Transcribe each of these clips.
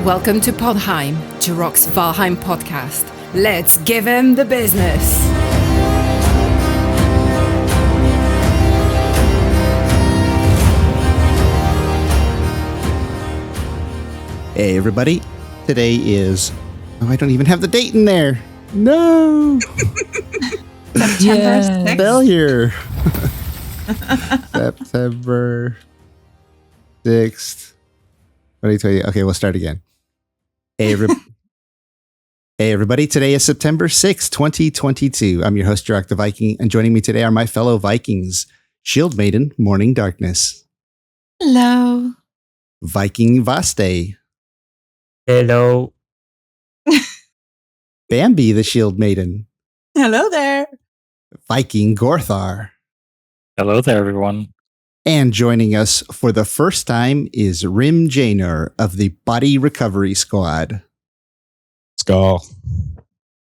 Welcome to Podheim, Jiroc's Valheim podcast. Let's give him the business. Hey everybody, today is, I don't even have the date in there. No. September 6th. Failure. September 6th, 2020. Okay, we'll start again. Hey everybody, today is September 6th, 2022. I'm your host, Jiroc the Viking, and joining me today are my fellow Vikings, Shield Maiden, Morning Darkness. Hello. Viking Vaste. Hello. Bambi, the Shield Maiden. Hello there. Viking Gorthar. Hello there, everyone. And joining us for the first time is Rim Janor of the Body Recovery Squad. Skull.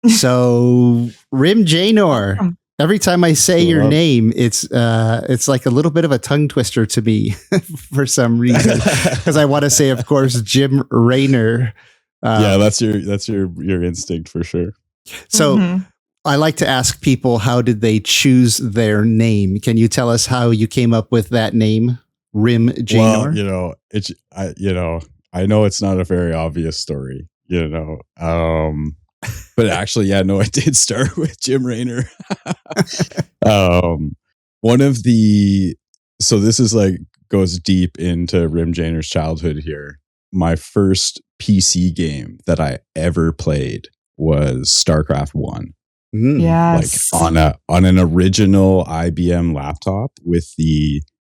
So, Rim Janor, every time I say your name, it's like a little bit of a tongue twister to me for some reason. Because I want to say, of course, Jim Raynor. Yeah, that's your instinct for sure. So, I like to ask people, how did they choose their name? Can you tell us how you came up with that name, Rim Janor? Well, I know it's not a very obvious story, but actually, yeah, no, it did start with Jim Raynor. So this is like goes deep into Rim Janor's childhood here. My first PC game that I ever played was StarCraft 1. Yes. Like on an original IBM laptop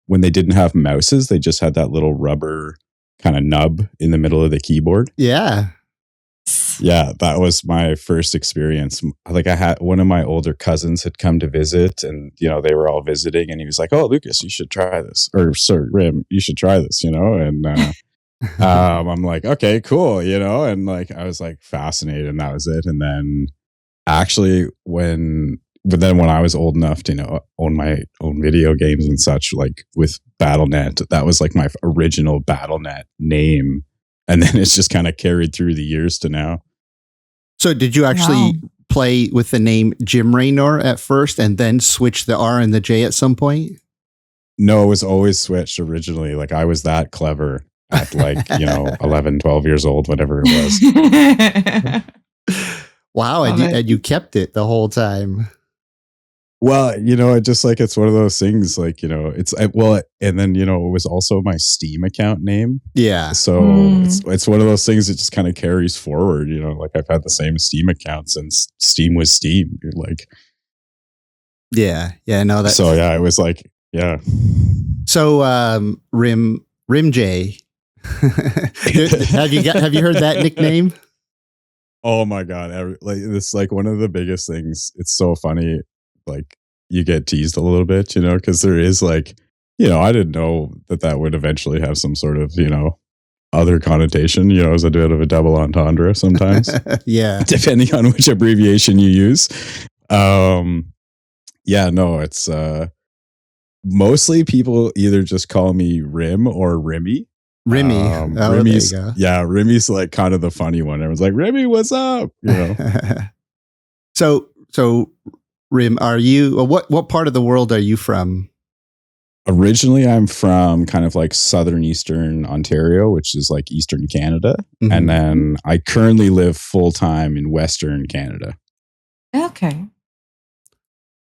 when they didn't have mouses, they just had that little rubber kind of nub in the middle of the keyboard. Yeah. Yeah, that was my first experience. Like I had one of my older cousins had come to visit, and they were all visiting, and he was like, "Oh, Lucas, you should try this," or "Sir Rim, you should try this," and I'm like, "Okay, cool," and like I was like fascinated, and that was it. And then actually when I was old enough to own my own video games and such, like with BattleNet, that was like my original BattleNet name, and then it's just kind of carried through the years to now. So did you actually play with the name Jim Raynor at first and then switch the R and the J at some point? No, it was always switched originally. Like I was that clever at 11, 12 years old, whatever it was. Wow, and you kept it the whole time. Well, it just like it's one of those things. Like and then it was also my Steam account name. Yeah, so it's one of those things that just kind of carries forward. Like I've had the same Steam account since Steam was Steam. Like, yeah, no, that. So yeah, it was like So Rim J, have you heard that nickname? Oh my god! It's like one of the biggest things. It's so funny. Like you get teased a little bit, because there is like, I didn't know that would eventually have some sort of, other connotation, as a bit of a double entendre sometimes. Yeah. Depending on which abbreviation you use. Yeah, no, it's mostly people either just call me Rim or Rimmy. Rimmy. Rimmy's, there you go. Yeah, Rimmy's like kind of the funny one. Everyone's like, Rimmy, what's up? So Rim, are you? What part of the world are you from? Originally, I'm from kind of like southern eastern Ontario, which is like eastern Canada, and then I currently live full time in western Canada. Okay.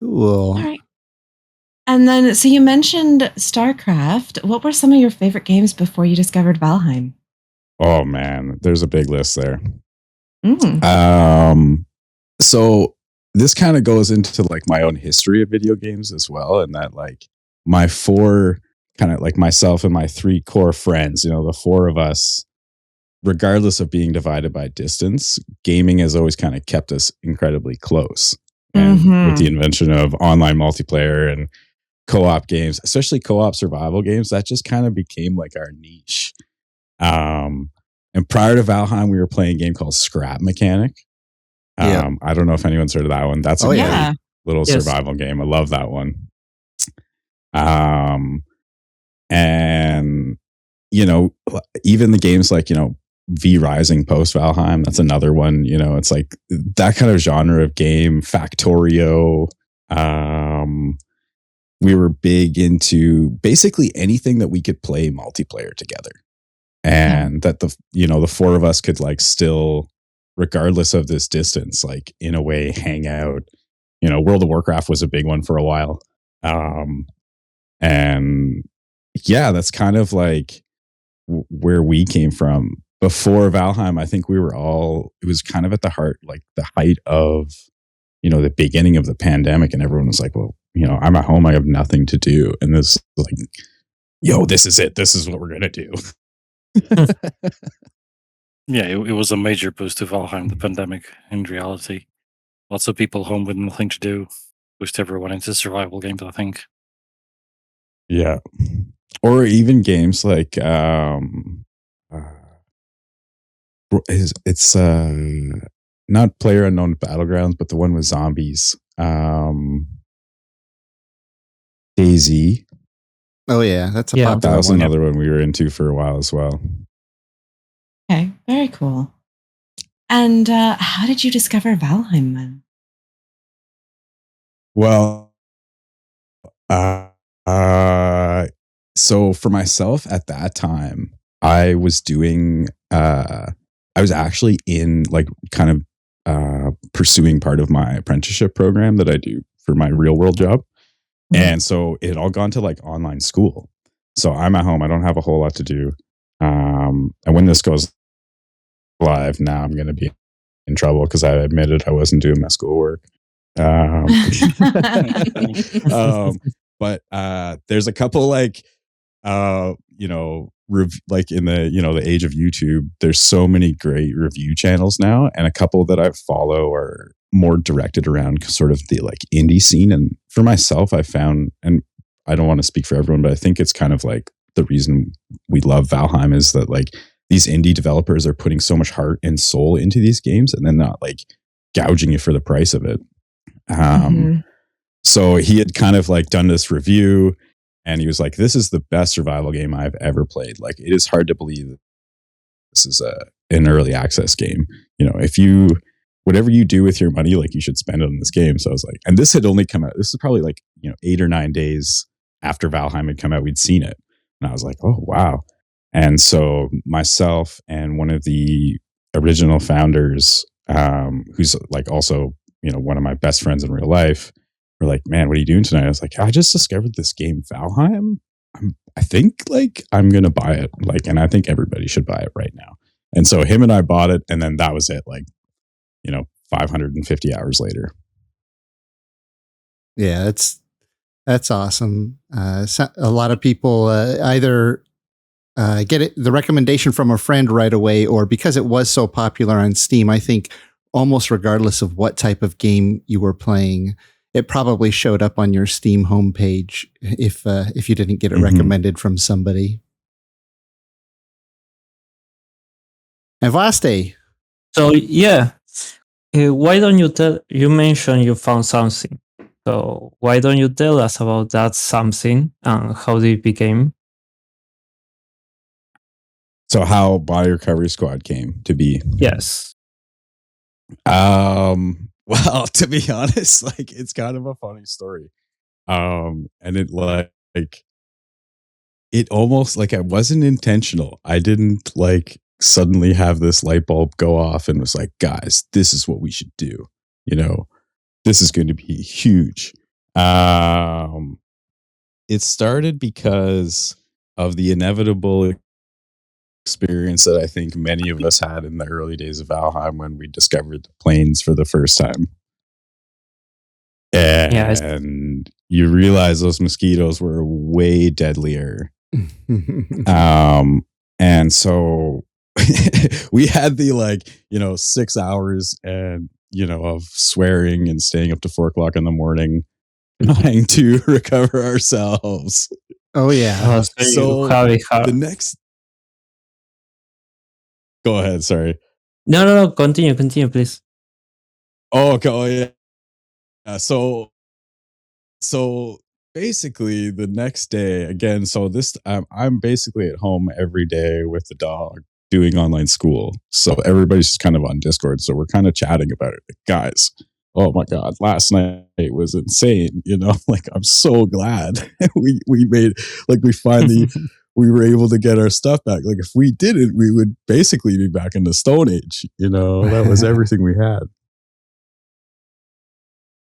Cool. All right. And then, so you mentioned StarCraft. What were some of your favorite games before you discovered Valheim? Oh man, there's a big list there. So this kind of goes into like my own history of video games as well. And that like my four kind of like myself and my three core friends, the four of us, regardless of being divided by distance, gaming has always kind of kept us incredibly close. And with the invention of online multiplayer and co-op games, especially co-op survival games, that just kind of became like our niche. And prior to Valheim, we were playing a game called Scrap Mechanic. I don't know if anyone's heard of that one. That's a great little survival game. I love that one. And even the games like V Rising post Valheim. That's another one. You know, it's like that kind of genre of game. Factorio. We were big into basically anything that we could play multiplayer together, and that the four of us could like still, regardless of this distance, like in a way hang out. You know, World of Warcraft was a big one for a while. And yeah, that's kind of like where we came from. Before Valheim, I think we were all, it was kind of at the height of, you know, the beginning of the pandemic, and everyone was like, well, you know, I'm at home, I have nothing to do. And this like, yo, this is it. This is what we're going to do. Yeah, it was a major boost to Valheim, the pandemic, in reality. Lots of people home with nothing to do. Pushed everyone into survival games, I think. Yeah. Or even games like it's not PlayerUnknown Battlegrounds, but the one with zombies. DayZ. Oh yeah, that's a That popular was one. another one we were into for a while as well. Okay, very cool. And how did you discover Valheim then? Well, so for myself at that time, I was doing, I was actually in like kind of pursuing part of my apprenticeship program that I do for my real world job. And so it all gone to like online school. So I'm at home. I don't have a whole lot to do. And when this goes live, now I'm going to be in trouble because I admitted I wasn't doing my schoolwork. But there's a couple like, you know, like in the, you know, the age of YouTube, there's so many great review channels now, and a couple that I follow are more directed around sort of the like indie scene. And for myself, I found, and I don't want to speak for everyone, but I think it's kind of like the reason we love Valheim is that like these indie developers are putting so much heart and soul into these games, and then not like gouging you for the price of it. So he had kind of like done this review, and he was like, this is the best survival game I've ever played. Like, it is hard to believe this is an early access game. You know, if you, whatever you do with your money, like you should spend it on this game. So I was like, and this had only come out, this is probably like, you know, 8 or 9 days after Valheim had come out, we'd seen it. And I was like, oh, wow. And so myself and one of the original founders, who's like also, you know, one of my best friends in real life, were like, man, what are you doing tonight? I was like, I just discovered this game, Valheim. I think like I'm going to buy it. Like, and I think everybody should buy it right now. And so him and I bought it, and then that was it. Like, you know, 550 hours later. Yeah, that's awesome. A lot of people either get the recommendation from a friend right away, or because it was so popular on Steam, I think almost regardless of what type of game you were playing, it probably showed up on your Steam homepage if you didn't get it recommended from somebody. And Vaste. So yeah, why don't you tell? You mentioned you found something. So why don't you tell us about that something and how it became? So how Body Recovery Squad came to be? Yes. Well, to be honest, like it's kind of a funny story. And it like it almost like it wasn't intentional. I didn't like suddenly have this light bulb go off and was like, guys, this is what we should do. You know, this is going to be huge. It started because of the inevitable experience that I think many of us had in the early days of Valheim when we discovered the plains for the first time. And you realize those mosquitoes were way deadlier. And so we had the like, you know, 6 hours and, you know, of swearing and staying up to 4 o'clock in the morning trying to recover ourselves. Oh yeah. So the next, go ahead. Sorry. No. Continue, please. Oh, okay. Oh, yeah. So basically, the next day again. So this, I'm basically at home every day with the dog, doing online school. So everybody's just kind of on Discord. So we're kind of chatting about it. Like, guys, oh my God, last night was insane. Like, I'm so glad we made, like, we finally, we were able to get our stuff back. Like, if we didn't, we would basically be back in the Stone Age. That was everything we had.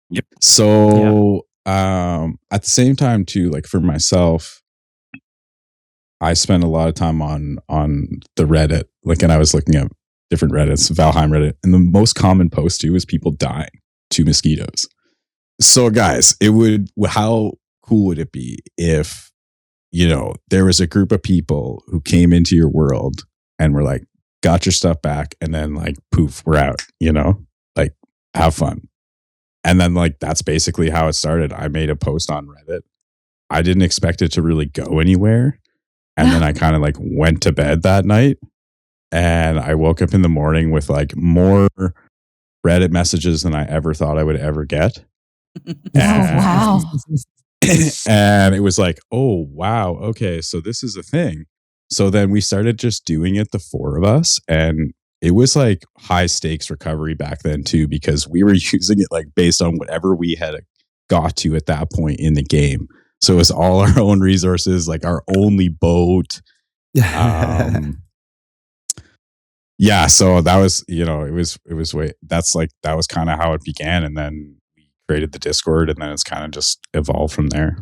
Yep. So, at the same time too, like for myself, I spent a lot of time on the Reddit, like, and I was looking at different Reddits, Valheim Reddit, and the most common post too is people dying to mosquitoes. So guys, how cool would it be if, there was a group of people who came into your world and were like, got your stuff back, and then like, poof, we're out, like, have fun. And then like, that's basically how it started. I made a post on Reddit. I didn't expect it to really go anywhere. And then I kind of like went to bed that night, and I woke up in the morning with like more Reddit messages than I ever thought I would ever get. Wow. And it was like, oh, wow. Okay. So this is a thing. So then we started just doing it, the four of us. And it was like high stakes recovery back then too, because we were using it like based on whatever we had got to at that point in the game. So it was all our own resources, like our only boat. Yeah. So that was, it was that was kind of how it began. And then we created the Discord, and then it's kind of just evolved from there.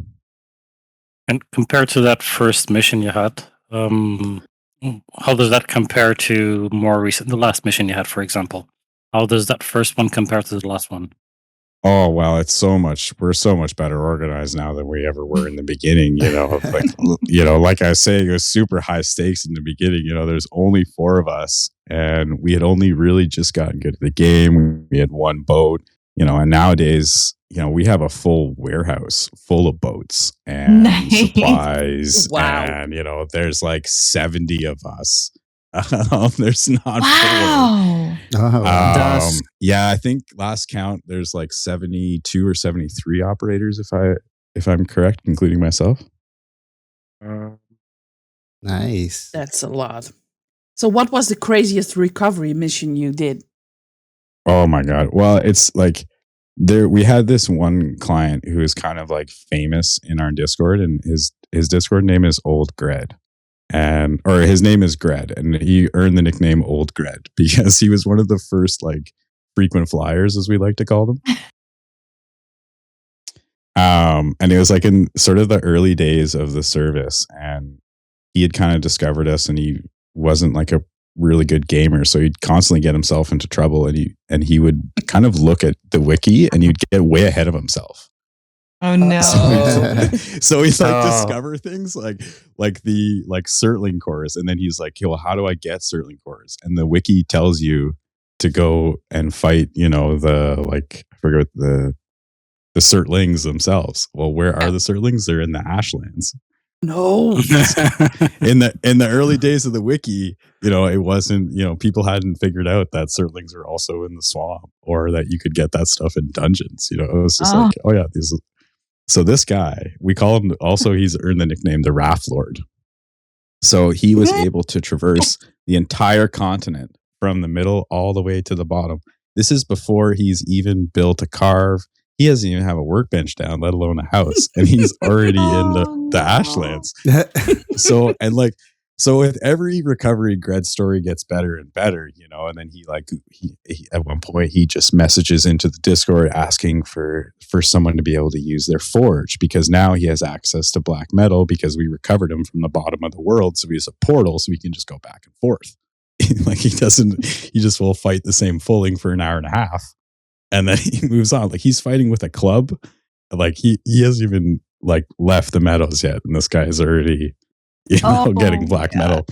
And compared to that first mission you had, how does that compare to the last mission you had, for example? How does that first one compare to the last one? Oh, well, we're so much better organized now than we ever were in the beginning, like I was saying, it was super high stakes in the beginning. There's only four of us, and we had only really just gotten good at the game. We had one boat, and nowadays, we have a full warehouse full of boats and supplies. Wow. And, there's like 70 of us. There's not Wow. yeah, I think last count there's like 72 or 73 operators if I'm correct, including myself. Nice. That's a lot. So what was the craziest recovery mission you did? Oh my God. Well, it's like we had this one client who is kind of like famous in our Discord, and his Discord name is Old Gred. Or his name is Gred, and he earned the nickname Old Gred because he was one of the first like frequent flyers, as we like to call them. And it was like in sort of the early days of the service, and he had kind of discovered us, and he wasn't like a really good gamer, so he'd constantly get himself into trouble, and he would kind of look at the wiki, and he'd get way ahead of himself. Oh no. So he's like discover things like the Surtling cores, and then he's like, well, how do I get Surtling cores? And the wiki tells you to go and fight, I forget the Surtlings themselves. Well, where are the Surtlings? They're in the Ashlands. No. in the early days of the wiki, it wasn't, people hadn't figured out that Surtlings are also in the swamp, or that you could get that stuff in dungeons. It was just like, oh yeah, these. So this guy, we call him also, he's earned the nickname the Raft Lord. So he was able to traverse the entire continent from the middle all the way to the bottom. This is before he's even built a carve. He doesn't even have a workbench down, let alone a house. And he's already in the Ashlands. So with every recovery, Gred's story gets better and better, and then he at one point he just messages into the Discord asking for someone to be able to use their forge, because now he has access to black metal because we recovered him from the bottom of the world. So he has a portal, so he can just go back and forth. Like he just will fight the same fulling for an hour and a half. And then he moves on. Like he's fighting with a club. Like he hasn't even like left the meadows yet. And this guy is already, getting black metal.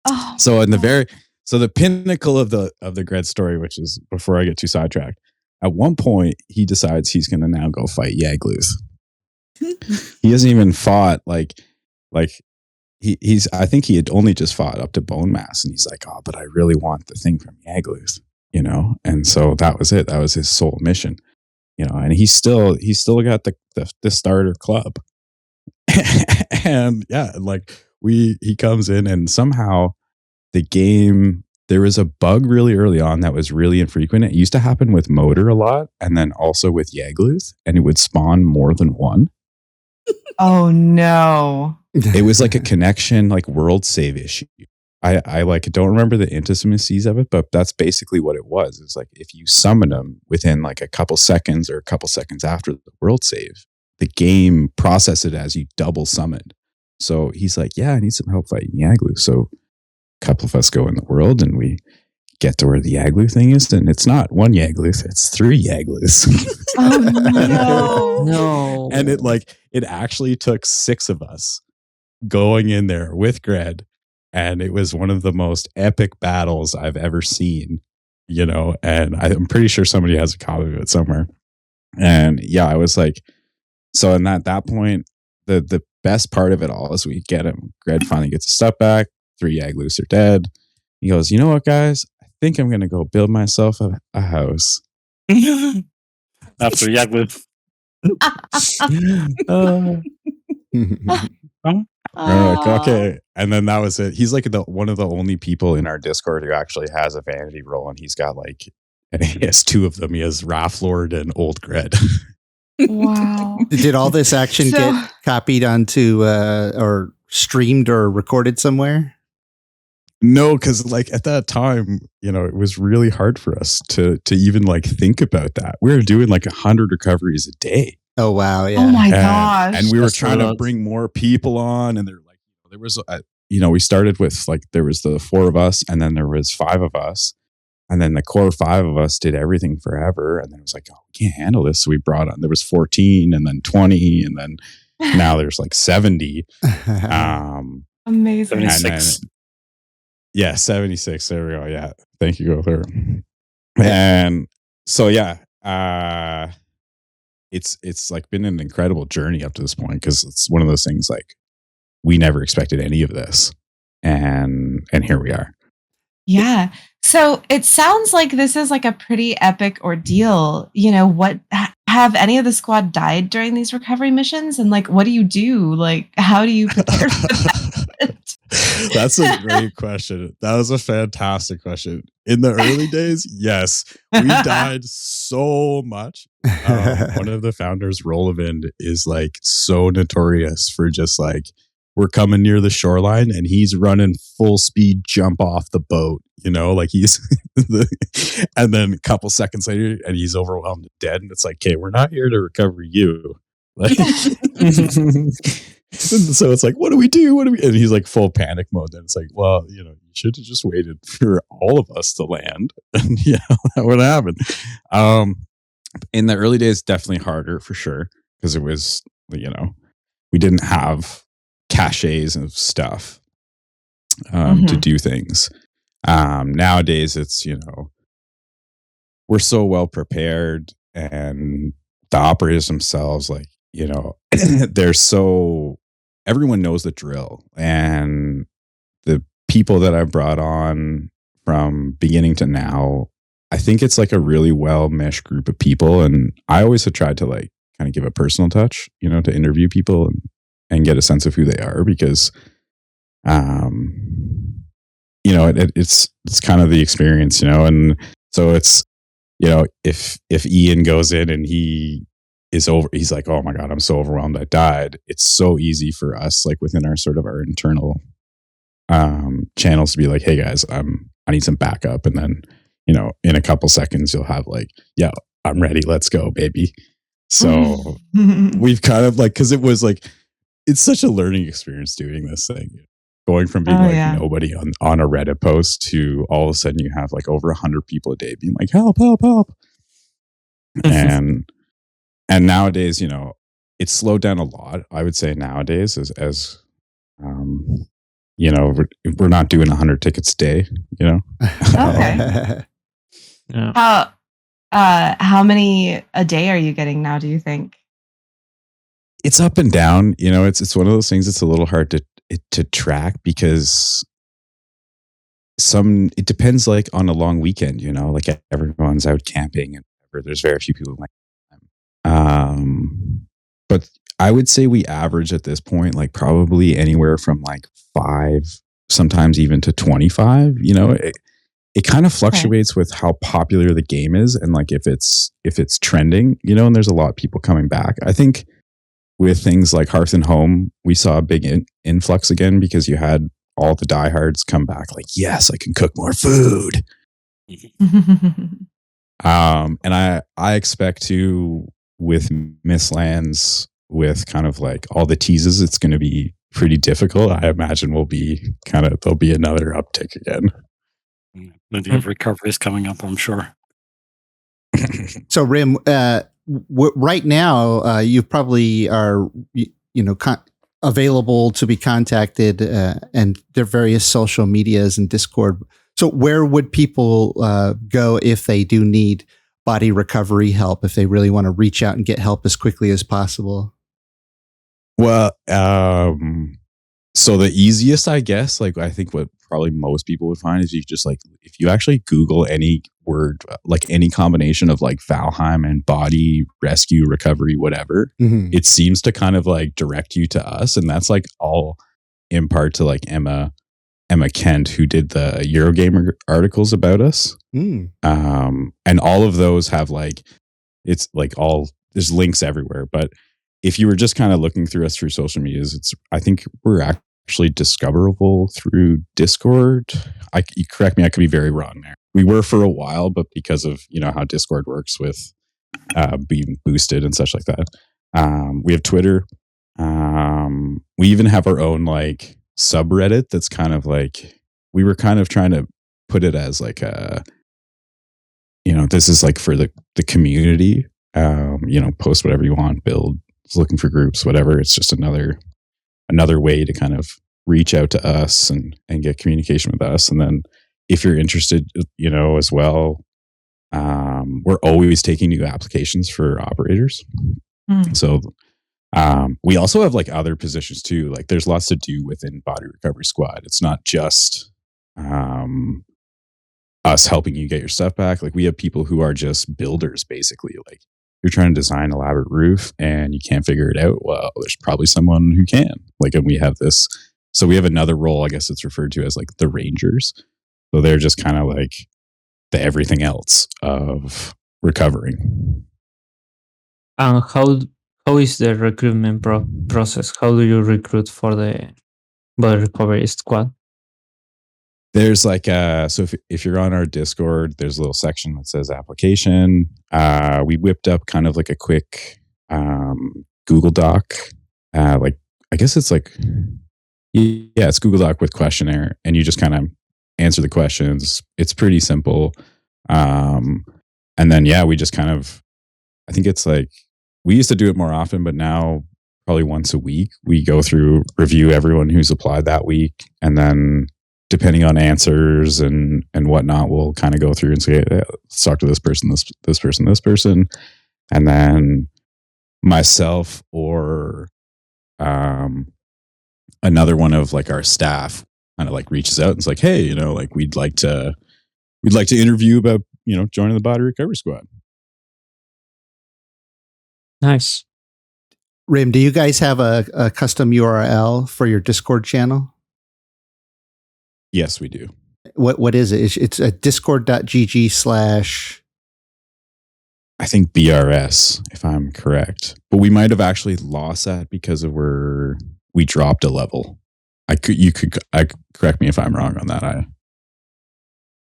Oh, So the pinnacle of the Gred story, which is before I get too sidetracked, at one point he decides he's going to now go fight Yagluth. He hasn't even fought I think he had only just fought up to Bone Mass, and he's like, oh, but I really want the thing from Yagluth, and so that was it. That was his sole mission, and he's still got the starter club. And yeah, like he comes in, and somehow the game, there was a bug really early on that was really infrequent. It used to happen with Motor a lot, and then also with Yagluth, and it would spawn more than one. Oh no. It was like a connection, like world save issue. I like don't remember the intricacies of it, but that's basically what it was. It's like if you summon them within like a couple seconds or a couple seconds after the world save, the game processes it as you double summoned. So he's like, yeah, I need some help fighting Yaglu. So a couple of us go in the world and we get to where the Yaglu thing is, and it's not one Yagluth, it's 3 Yaglus. Oh no. No. And it actually took 6 of us going in there with Gred. And it was one of the most epic battles I've ever seen, you know, and I'm pretty sure somebody has a copy of it somewhere. And yeah, I was like, so and at that point, the best part of it all is we get him. Gred finally gets his stuff back. 3 Yaglus are dead. He goes, you know what, guys? I think I'm going to go build myself a house. After Yagluth. We're like, okay. And then that was it. He's like one of the only people in our Discord who actually has a vanity roll, and he's got like, and he has 2 of them. He has Wrathlord and Old Gred. Wow. Did all this action get copied onto or streamed or recorded somewhere? No, because like at that time, you know, it was really hard for us to even like think about that. We were doing like 100 recoveries a day. Oh wow! Yeah. Oh my gosh. And we were That's trying a to lot. bring more people on, and there was you know, we started with like there was the 4 of us, and then there was 5 of us, and then the core 5 of us did everything forever, and then it was like, oh, we can't handle this, so we brought on. There was 14, and then 20, and then now there's like 70. Amazing. 76. Yeah, 76. There we go. Yeah, thank you, Gopher. And so yeah, it's like been an incredible journey up to this point, because it's one of those things like we never expected any of this, and here we are. Yeah. So it sounds like this is like a pretty epic ordeal. You know, what have any of the squad died during these recovery missions? And like, what do you do? Like, how do you prepare for that? That's a great question. That was a fantastic question. In the early days, yes, we died so much. One of the founders, Roleplaying, is like so notorious for just like, we're coming near the shoreline and he's running full speed jump off the boat, you know, like he's and then a couple seconds later and he's overwhelmed and dead, and it's like, okay, we're not here to recover you. Like, so it's like, what do we do? And he's like full panic mode. Then it's like, well, you know, you should have just waited for all of us to land, and yeah, that would happen. In the early days, definitely harder for sure, because it was, you know, we didn't have caches of stuff to do things. Nowadays, it's, you know, we're so well prepared, and the operators themselves, like, you know, they're so, everyone knows the drill, and the people that I brought on from beginning to now, I think it's like a really well meshed group of people. And I always have tried to like kind of give a personal touch, you know, to interview people and get a sense of who they are, because, you know, it's kind of the experience, you know, and so it's, you know, if Ian goes in and he's like, oh my God, I'm so overwhelmed, I died. It's so easy for us, like within our sort of our internal channels, to be like, hey guys, I need some backup. And then, you know, in a couple seconds, you'll have like, yeah, I'm ready. Let's go, baby. So we've kind of like, cause it was like, it's such a learning experience doing this thing, going from being nobody on a Reddit post to all of a sudden you have like over 100 people a day being like, help, help, help. And nowadays, you know, it's slowed down a lot. I would say nowadays as you know, we're not doing 100 tickets a day, you know? Okay. Yeah. How many a day are you getting now, do you think? It's up and down, you know, it's one of those things that's a little hard to track, because it depends like on a long weekend, you know, like everyone's out camping and there's very few people like but I would say we average at this point like probably anywhere from like 5 sometimes even to 25. You know, it kind of fluctuates with how popular the game is and like if it's trending, you know, and there's a lot of people coming back. I think with things like Hearth and Home, we saw a big influx again because you had all the diehards come back like, yes, I can cook more food. And I expect to, with Mistlands, with kind of like all the teases, it's going to be pretty difficult. I imagine there'll be another uptick again. Plenty of recoveries coming up, I'm sure. So Rim, right now, you probably are, available to be contacted, and their various social medias and Discord. So where would people go if they do need body recovery help, if they really want to reach out and get help as quickly as possible? Well, so the easiest, I guess, like I think what probably most people would find is you just like, if you actually Google any word, like any combination of like Valheim and body rescue recovery, whatever, it seems to kind of like direct you to us. And that's like all in part to like Emma Kent, who did the Eurogamer articles about us. And all of those have like, it's like there's links everywhere. But if you were just kind of looking through us through social medias, I think we're actually discoverable through Discord. You correct me, I could be very wrong there. We were for a while, but because of, how Discord works with being boosted and such like that. We have Twitter. We even have our own like subreddit that's kind of like, we were kind of trying to put it as like this is like for the community. Post whatever you want, build, looking for groups, whatever. It's just another way to kind of reach out to us and get communication with us. And then if you're interested, as well, we're always taking new applications for operators. So we also have like other positions too. Like there's lots to do within Body Recovery Squad. It's not just us helping you get your stuff back. Like we have people who are just builders, basically. Like you're trying to design an elaborate roof and you can't figure it out. Well, there's probably someone who can. Like, and we have this. So we have another role, I guess it's referred to as like the Rangers. So they're just kind of like the everything else of recovering. And how is the recruitment process? How do you recruit for the Body Recovery Squad? There's like so if you're on our Discord, there's a little section that says application. We whipped up kind of like a quick Google Doc. Like I guess it's like it's Google Doc with questionnaire, and you just kind of answer the questions. It's pretty simple. And then we just kind of, I think it's like, we used to do it more often, but now probably once a week we go through, review everyone who's applied that week, and then depending on answers and whatnot, we'll kind of go through and say, let's talk to this person, this person, this person. And then myself or another one of like our staff kind of like reaches out and is like, hey, like we'd like to interview about, joining the Body Recovery Squad. Nice. Rim, do you guys have a custom URL for your Discord channel? Yes, we do. What is it? It's a discord.gg/ I think BRS, if I'm correct. But we might have actually lost that because we dropped a level. You could correct me if I'm wrong on that.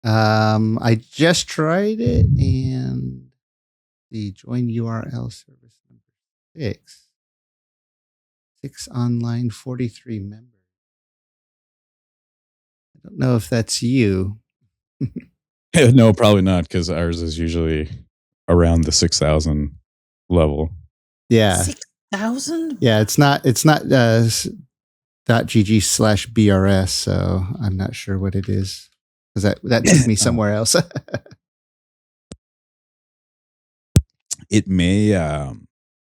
I just tried it, and the join URL service number 6 online, 43 members. I don't know if that's you. No, probably not, because ours is usually around the 6,000 level. Yeah. 6,000? Yeah, it's not .gg/ BRS, so I'm not sure what it is, because that took me somewhere else. It may,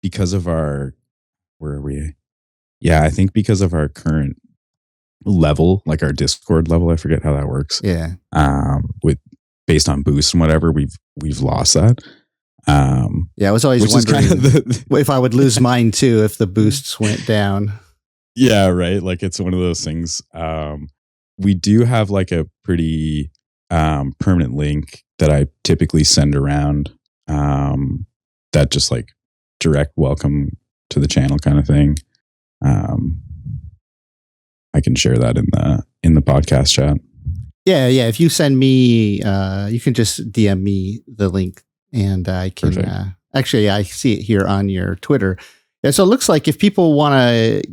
because of our, where are we? Yeah, I think because of our current level, like our Discord level, I forget how that works. Yeah. With based on boost and whatever, we've lost that. Yeah, I was always wondering if I would lose mine too if the boosts went down. Yeah, right. Like it's one of those things. we do have like a pretty permanent link that I typically send around that just like direct welcome to the channel kind of thing. I can share that in the podcast chat. Yeah. If you send me, you can just DM me the link, and I can. Actually, I see it here on your Twitter. Yeah, so it looks like if people want to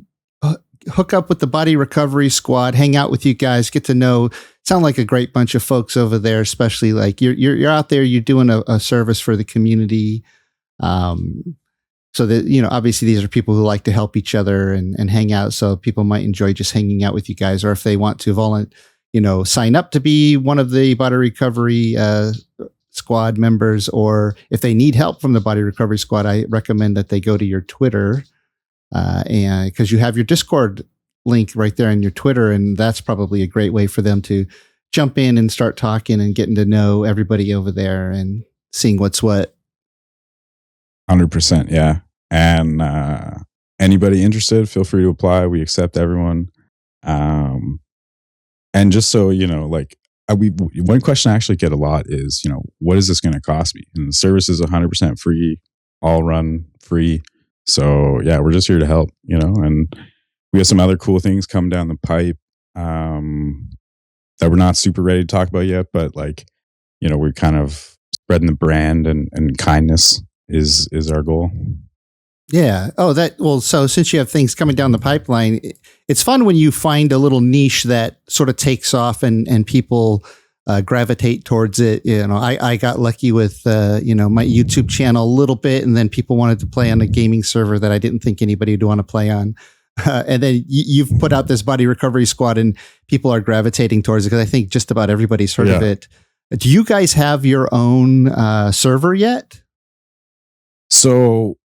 hook up with the Body Recovery Squad, hang out with you guys, get to know, sound like a great bunch of folks over there. Especially like you're out there, you're doing a service for the community. So that, obviously these are people who like to help each other and hang out. So people might enjoy just hanging out with you guys, or if they want to sign up to be one of the Body Recovery Squad members, or if they need help from the Body Recovery Squad, I recommend that they go to your Twitter, and because you have your Discord link right there in your Twitter, and that's probably a great way for them to jump in and start talking and getting to know everybody over there and seeing what's what. 100%, yeah. And anybody interested, feel free to apply. We accept everyone. And just so one question I actually get a lot is, what is this going to cost me? And the service is 100% free, all run free. So yeah, we're just here to help, and we have some other cool things come down the pipe that we're not super ready to talk about yet, but we're kind of spreading the brand, and kindness is our goal. Yeah. So since you have things coming down the pipeline, it's fun when you find a little niche that sort of takes off and people gravitate towards it. I got lucky with, my YouTube channel a little bit, and then people wanted to play on a gaming server that I didn't think anybody would want to play on. And then you've put out this Body Recovery Squad, and people are gravitating towards it because I think just about everybody's heard of it. Do you guys have your own server yet? So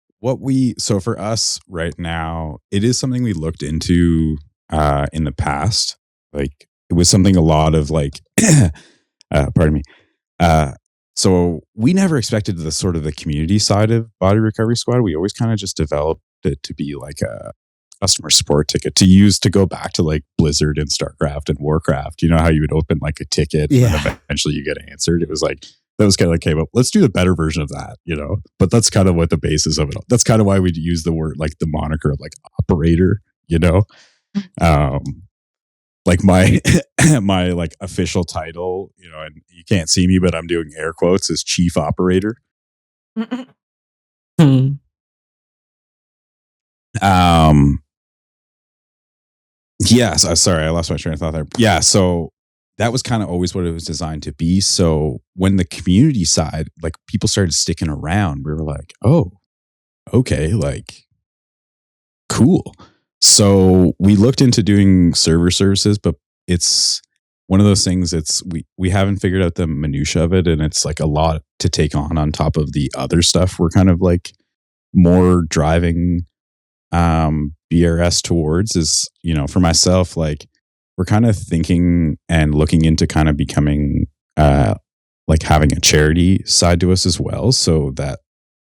for us right now, it is something we looked into in the past. Like, it was something a lot of pardon me. So we never expected the sort of the community side of Body Recovery Squad. We always kind of just developed it to be like a customer support ticket to use to go back to like Blizzard and StarCraft and Warcraft. You know how you would open like a ticket and then eventually you get answered? It was like, that was kind of like, okay, well, let's do the better version of that, but that's kind of what the basis of it. That's kind of why we'd use the word, like the moniker of like operator, like my, my like official title, and you can't see me, but I'm doing air quotes, is chief operator. Sorry, I lost my train of thought there. Yeah. So that was kind of always what it was designed to be. So when the community side, like people started sticking around, we were like, oh, okay, like cool. So we looked into doing server services, but it's one of those things, we haven't figured out the minutia of it. And it's like a lot to take on top of the other stuff we're kind of like more driving BRS towards is, for myself, like, we're kind of thinking and looking into kind of becoming like having a charity side to us as well, so that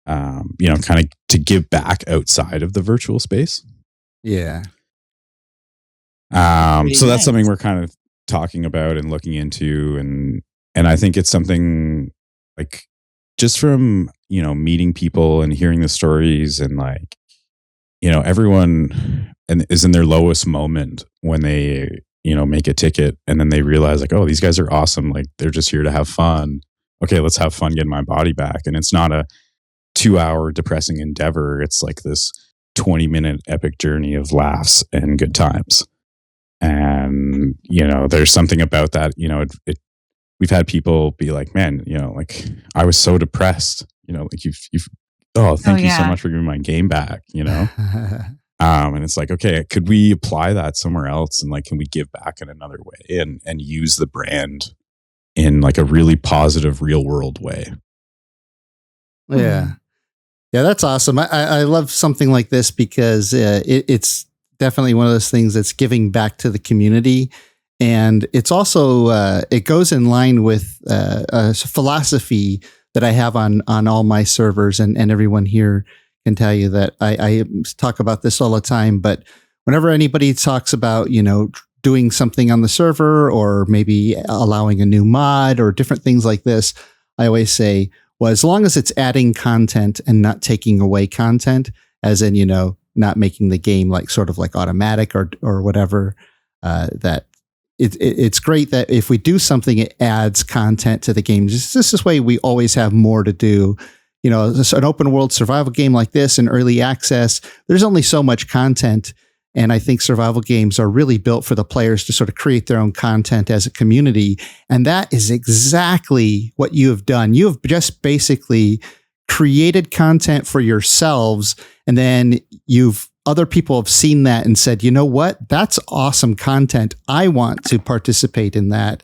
kind of to give back outside of the virtual space. Yeah. So that's something we're kind of talking about and looking into, and I think it's something like, just from meeting people and hearing the stories, and like everyone is in their lowest moment when they make a ticket, and then they realize like, oh, these guys are awesome. Like, they're just here to have fun. Okay, let's have fun getting my body back. And it's not a 2-hour depressing endeavor. It's like this 20-minute epic journey of laughs and good times. And, there's something about that, we've had people be like, man, like, I was so depressed, like thank you so much for giving my game back, and it's like, okay, could we apply that somewhere else? And like, can we give back in another way and use the brand in like a really positive real world way? Yeah. Yeah, that's awesome. I love something like this because it's definitely one of those things that's giving back to the community. And it's also, it goes in line with a philosophy that I have on all my servers, and everyone here can tell you that I talk about this all the time. But whenever anybody talks about, doing something on the server or maybe allowing a new mod or different things like this, I always say, well, as long as it's adding content and not taking away content, as in, not making the game like sort of like automatic or whatever, that it's great that if we do something, it adds content to the game. Just this way, we always have more to do. An open world survival game like this in early access, there's only so much content. And I think survival games are really built for the players to sort of create their own content as a community. And that is exactly what you have done. You have just basically created content for yourselves. And then other people have seen that and said, you know what? That's awesome content. I want to participate in that.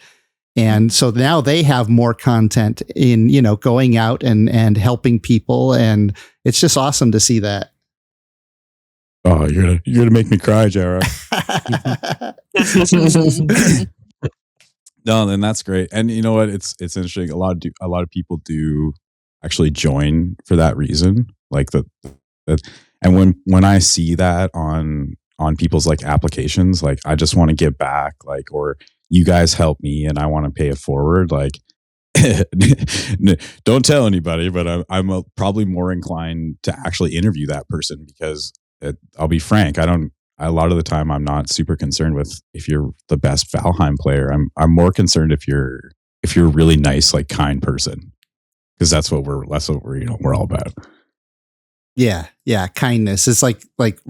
And so now they have more content in, going out and helping people. And it's just awesome to see that. Oh, you're gonna make me cry, Jiroc. No, then that's great. And you know what? It's interesting. A lot of people do actually join for that reason. Like that. And when I see that on people's like applications, like I just want to give back, like, or you guys help me and I want to pay it forward. Like, don't tell anybody, but I'm probably more inclined to actually interview that person because I'll be frank. A lot of the time I'm not super concerned with if you're the best Valheim player. I'm more concerned if you're a really nice, like kind person, because that's what we're all about. Yeah. Kindness is like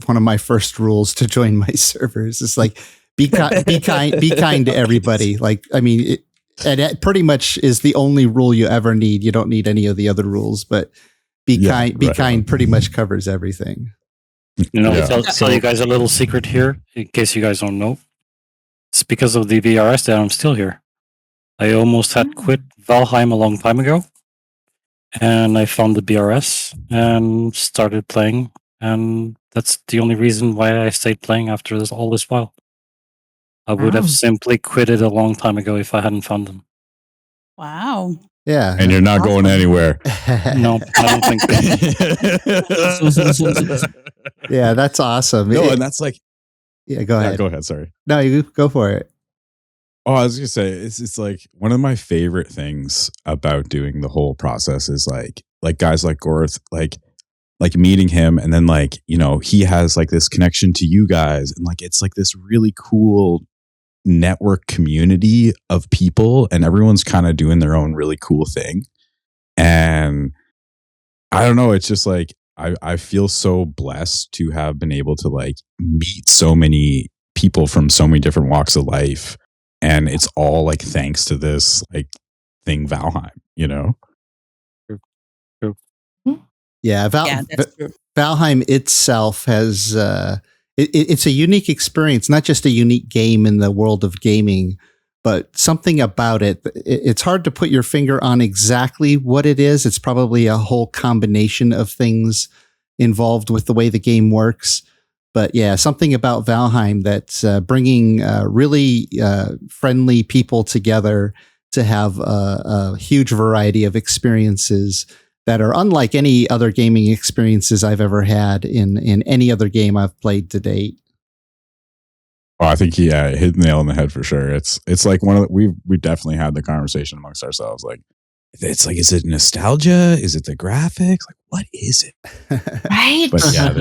one of my first rules to join my servers. It's like, be kind to everybody. Like, I mean, it pretty much is the only rule you ever need. You don't need any of the other rules, but be kind pretty much covers everything. Tell you guys a little secret here, in case you guys don't know. It's because of the VRS that I'm still here. I almost had quit Valheim a long time ago. And I found the BRS and started playing. And that's the only reason why I stayed playing after all this while. I would have simply quit it a long time ago if I hadn't found them. Wow. Yeah. And you're not going anywhere. No, I don't think so. Yeah, that's awesome. No, and that's like... Yeah, go ahead. Go ahead, sorry. No, you go for it. Oh, I was going to say, it's like one of my favorite things about doing the whole process is like guys like Gorth, like meeting him and then like, he has like this connection to you guys and like, it's like this really cool network community of people and everyone's kind of doing their own really cool thing. And I don't know, it's just like, I feel so blessed to have been able to like meet so many people from so many different walks of life. And it's all like thanks to this like thing Valheim, True. Yeah, that's true. Valheim itself has it's a unique experience, not just a unique game in the world of gaming, but something about it. It's hard to put your finger on exactly what it is. It's probably a whole combination of things involved with the way the game works. But yeah, something about Valheim that's bringing really friendly people together to have a huge variety of experiences that are unlike any other gaming experiences I've ever had in any other game I've played to date. Oh, I think he hit the nail on the head for sure. It's like we definitely had the conversation amongst ourselves. Like, it's like, is it nostalgia? Is it the graphics? Like, what is it? Right. But yeah,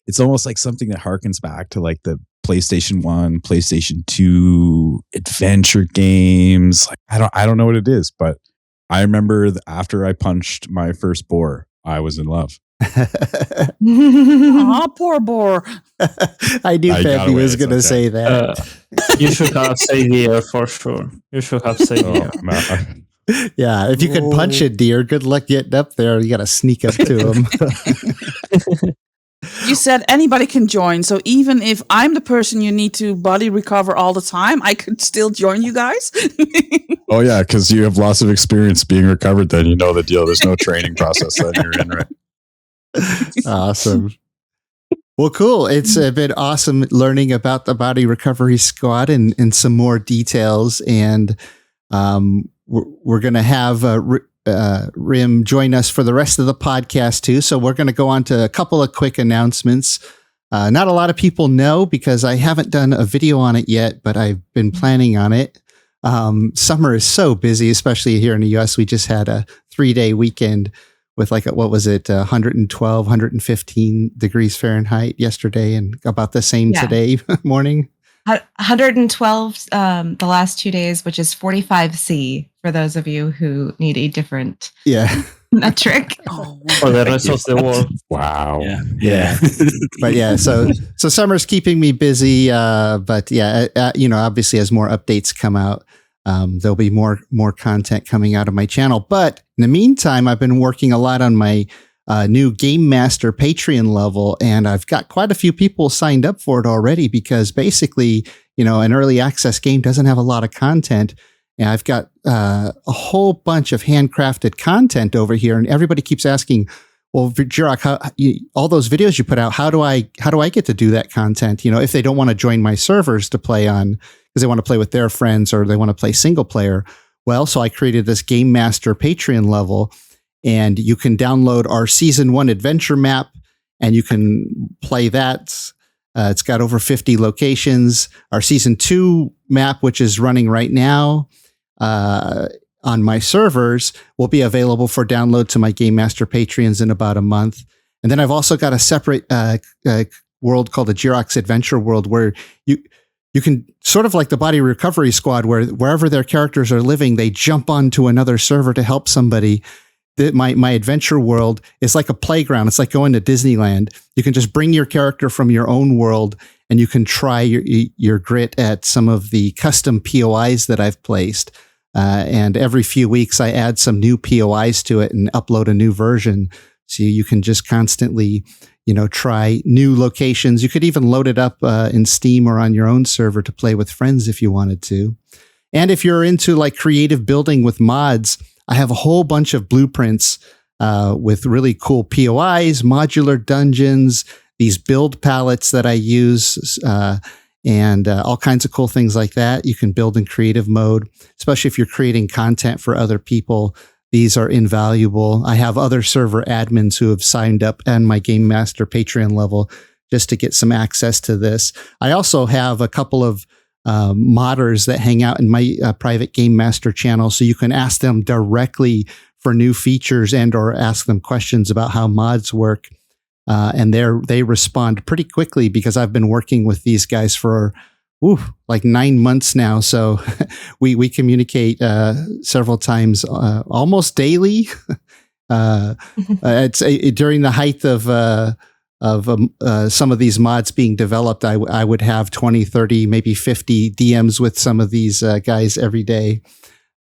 it's almost like something that harkens back to like the PlayStation 1, PlayStation 2 adventure games. Like, I don't know what it is, but I remember after I punched my first boar, I was in love. Aw, poor boar. I knew Fabby was going to say that. You should have said deer for sure. You should have said deer. Yeah, if you could punch a deer, good luck getting up there. You got to sneak up to him. You said anybody can join, so even if I'm the person you need to body recover all the time, I could still join you guys. Oh yeah, because you have lots of experience being recovered. Then you know the deal. There's no training process that you're in, right? Awesome. Well, cool. It's been awesome learning about the Body Recovery Squad and some more details. And we're going to have Rim join us for the rest of the podcast too. So we're going to go on to a couple of quick announcements. Not a lot of people know because I haven't done a video on it yet, but I've been planning on it. Summer is so busy, especially here in the US. We just had a 3-day weekend with 112, 115 degrees Fahrenheit yesterday and about the same today morning. 112 the last 2 days, which is 45C for those of you who need a different metric. For the rest of the world. Wow. Yeah. But so summer's keeping me busy. But obviously as more updates come out, there'll be more content coming out of my channel. But in the meantime, I've been working a lot on my new Game Master Patreon level, and I've got quite a few people signed up for it already because basically, an early access game doesn't have a lot of content. And I've got a whole bunch of handcrafted content over here, and everybody keeps asking, well, Jiroc, all those videos you put out, how do I get to do that content? If they don't want to join my servers to play on, because they want to play with their friends or they want to play single player. Well, so I created this Game Master Patreon level, and you can download our Season 1 adventure map, and you can play that. It's got over 50 locations. Our Season 2 map, which is running right now on my servers, will be available for download to my Game Master Patreons in about a month. And then I've also got a separate world called the Jiroc's Adventure World, where you can sort of like the Body Recovery Squad, where wherever their characters are living, they jump onto another server to help somebody. My adventure world is like a playground. It's like going to Disneyland. You can just bring your character from your own world, and you can try your grit at some of the custom POIs that I've placed. And every few weeks, I add some new POIs to it and upload a new version. So you can just constantly, try new locations. You could even load it up in Steam or on your own server to play with friends if you wanted to. And if you're into like creative building with mods, I have a whole bunch of blueprints with really cool POIs, modular dungeons, these build palettes that I use, and all kinds of cool things like that. You can build in creative mode, especially if you're creating content for other people. These are invaluable. I have other server admins who have signed up on my Game Master Patreon level just to get some access to this. I also have a couple of modders that hang out in my private Game Master channel, so you can ask them directly for new features and or ask them questions about how mods work. And they respond pretty quickly because I've been working with these guys for like 9 months now. So we communicate several times, almost daily. It's during the height of some of these mods being developed, I would have 20, 30, maybe 50 DMs with some of these guys every day.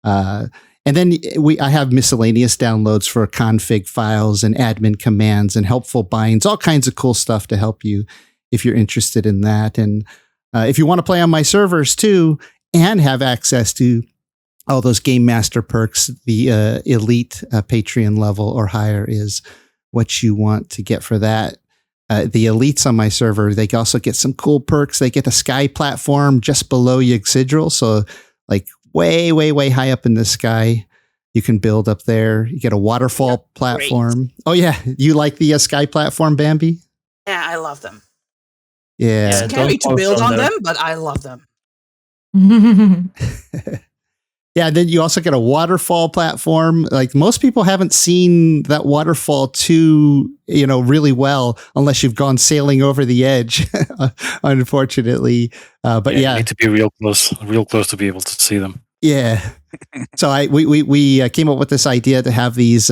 And then I have miscellaneous downloads for config files and admin commands and helpful binds, all kinds of cool stuff to help you if you're interested in that. And if you want to play on my servers too and have access to all those Game Master perks, the elite Patreon level or higher is what you want to get for that. The elites on my server, they also get some cool perks. They get a sky platform just below Yggdrasil. So like way, way, way high up in the sky, you can build up there. You get a waterfall platform. Great. Oh yeah. You like the sky platform, Bambi? Yeah, I love them. Yeah. It's scary to build on them, but I love them. Yeah, then you also get a waterfall platform. Like most people haven't seen that waterfall too, really well unless you've gone sailing over the edge, unfortunately. But you need to be real close to be able to see them. Yeah. So we came up with this idea to have these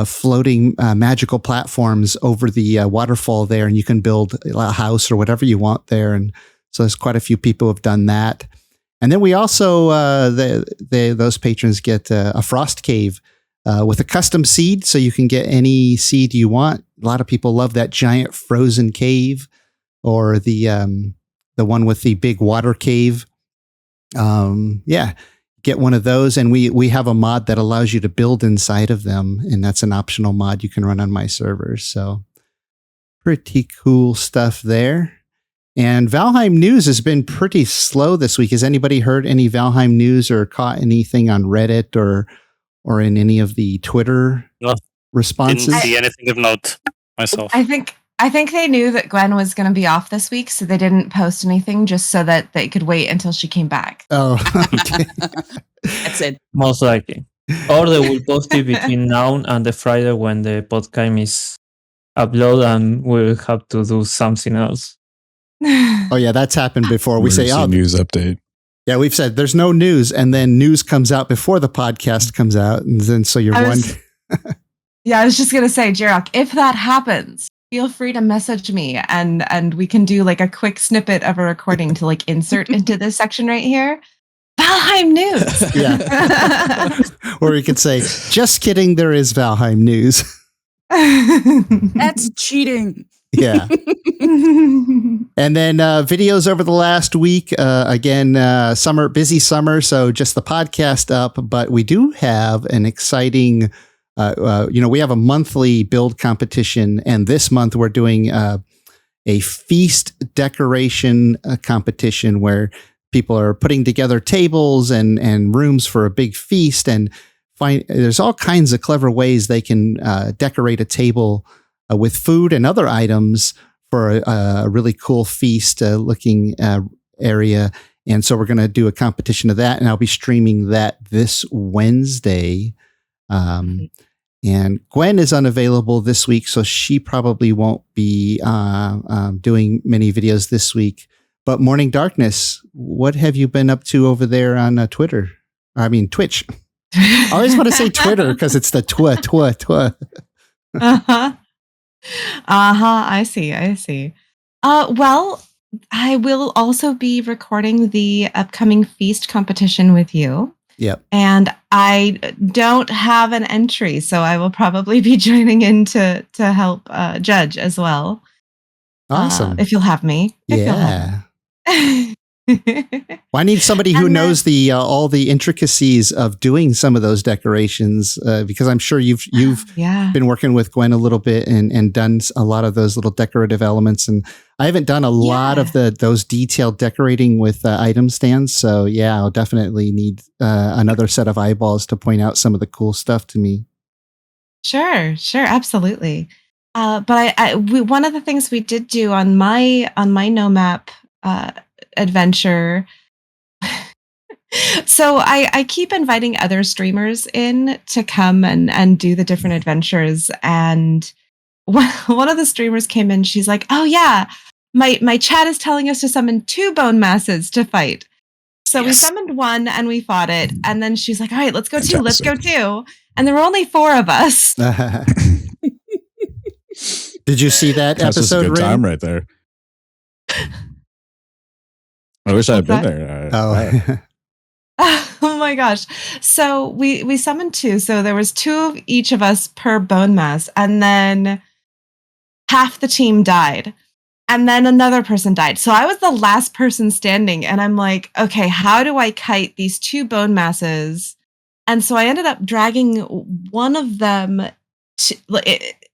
floating magical platforms over the waterfall there, and you can build a house or whatever you want there. And so there's quite a few people who have done that. And then we also, those patrons get a frost cave with a custom seed, so you can get any seed you want. A lot of people love that giant frozen cave, or the one with the big water cave. Get one of those, and we have a mod that allows you to build inside of them, and that's an optional mod you can run on my servers. So pretty cool stuff there. And Valheim news has been pretty slow this week. Has anybody heard any Valheim news or caught anything on Reddit or in any of the Twitter responses? Didn't see anything of note myself. I think I think they knew that Gwen was going to be off this week, so they didn't post anything just so that they could wait until she came back. Oh, okay. That's it. Most likely. Or they will post it between now and the Friday when the podcast is uploaded, and we'll have to do something else. Oh yeah, that's happened before. We say, Emergency news update. yeah, we've said there's no news, and then news comes out before the podcast comes out, and then so you're wondering. Yeah, I was just gonna say, Jiroc, if that happens, feel free to message me, and we can do like a quick snippet of a recording to like insert into this section right here. Valheim news. Yeah. Or we could say, just kidding, there is Valheim news. That's cheating. Yeah. And then videos over the last week. Again, busy summer, so just the podcast up. But we do have an exciting, we have a monthly build competition. And this month we're doing a feast decoration competition where people are putting together tables and rooms for a big feast, and there's all kinds of clever ways they can decorate a table with food and other items for a really cool feast looking area. And so we're going to do a competition of that, and I'll be streaming that this Wednesday. And Gwen is unavailable this week, so she probably won't be doing many videos this week. But Morning Darkness, what have you been up to over there on Twitch? I always want to say Twitter because it's the twa. Uh-huh. I see. Well, I will also be recording the upcoming feast competition with you. Yep. And I don't have an entry, so I will probably be joining in to help judge as well. Awesome. If you'll have me. Yeah. Well, I need somebody who knows the all the intricacies of doing some of those decorations, because I'm sure you've been working with Gwen a little bit and done a lot of those little decorative elements. And I haven't done a lot of those detailed decorating with item stands. So yeah, I'll definitely need another set of eyeballs to point out some of the cool stuff to me. Sure, absolutely. But one of the things we did do on my no map adventure. So I keep inviting other streamers in to come and do the different adventures. And one of the streamers came in. She's like, "Oh yeah, my chat is telling us to summon 2 bone masses to fight." So we summoned one and we fought it. And then she's like, "All right, let's go 2. Let's go 2." And there were only 4 of us. Did you see that That's episode? just a good Ray? time right there. I wish I had been there. Oh my gosh. So we summoned 2. So there was 2 of each of us per bone mass. And then half the team died. And then another person died. So I was the last person standing. And I'm like, okay, how do I kite these 2 bone masses? And so I ended up dragging one of them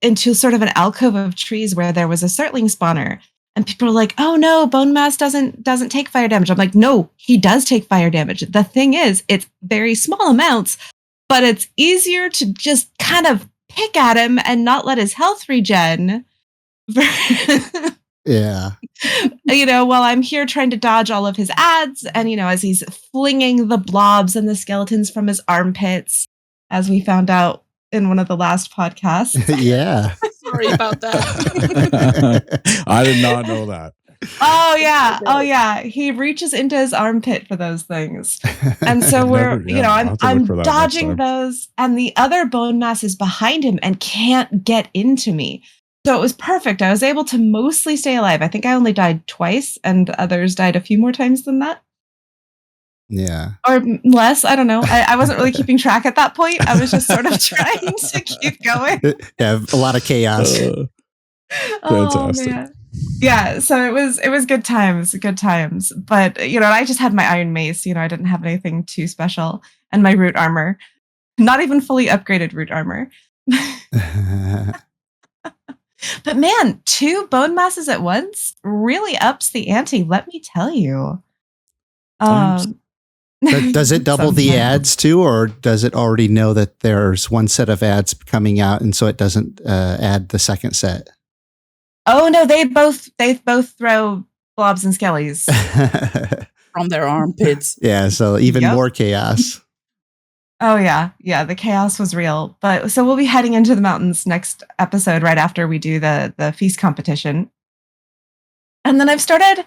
into sort of an alcove of trees where there was a Surtling spawner. And people are like, "Oh no, bone mass doesn't take fire damage." I'm like, "No, he does take fire damage. The thing is, it's very small amounts, but it's easier to just kind of pick at him and not let his health regen." Yeah. While I'm here trying to dodge all of his ads, and as he's flinging the blobs and the skeletons from his armpits, as we found out in one of the last podcasts. Yeah. Sorry about that. I did not know that. Oh yeah. He reaches into his armpit for those things. And so I'm dodging those, and the other bone mass is behind him and can't get into me. So it was perfect. I was able to mostly stay alive. I think I only died twice, and others died a few more times than that. Yeah. Or less. I don't know. I wasn't really keeping track at that point. I was just sort of trying to keep going. Yeah, a lot of chaos. Fantastic. Man. Yeah, so it was good times. But I just had my iron mace. I didn't have anything too special, and my root armor, not even fully upgraded root armor. But man, 2 bone masses at once really ups the ante. Let me tell you. Does it double the ads too, or does it already know that there's one set of ads coming out, and so it doesn't add the second set? Oh no, they both throw blobs and skellies. From their armpits. Yeah, so even Yep. more chaos. Oh yeah, the chaos was real. But so we'll be heading into the mountains next episode, right after we do the feast competition. And then I've started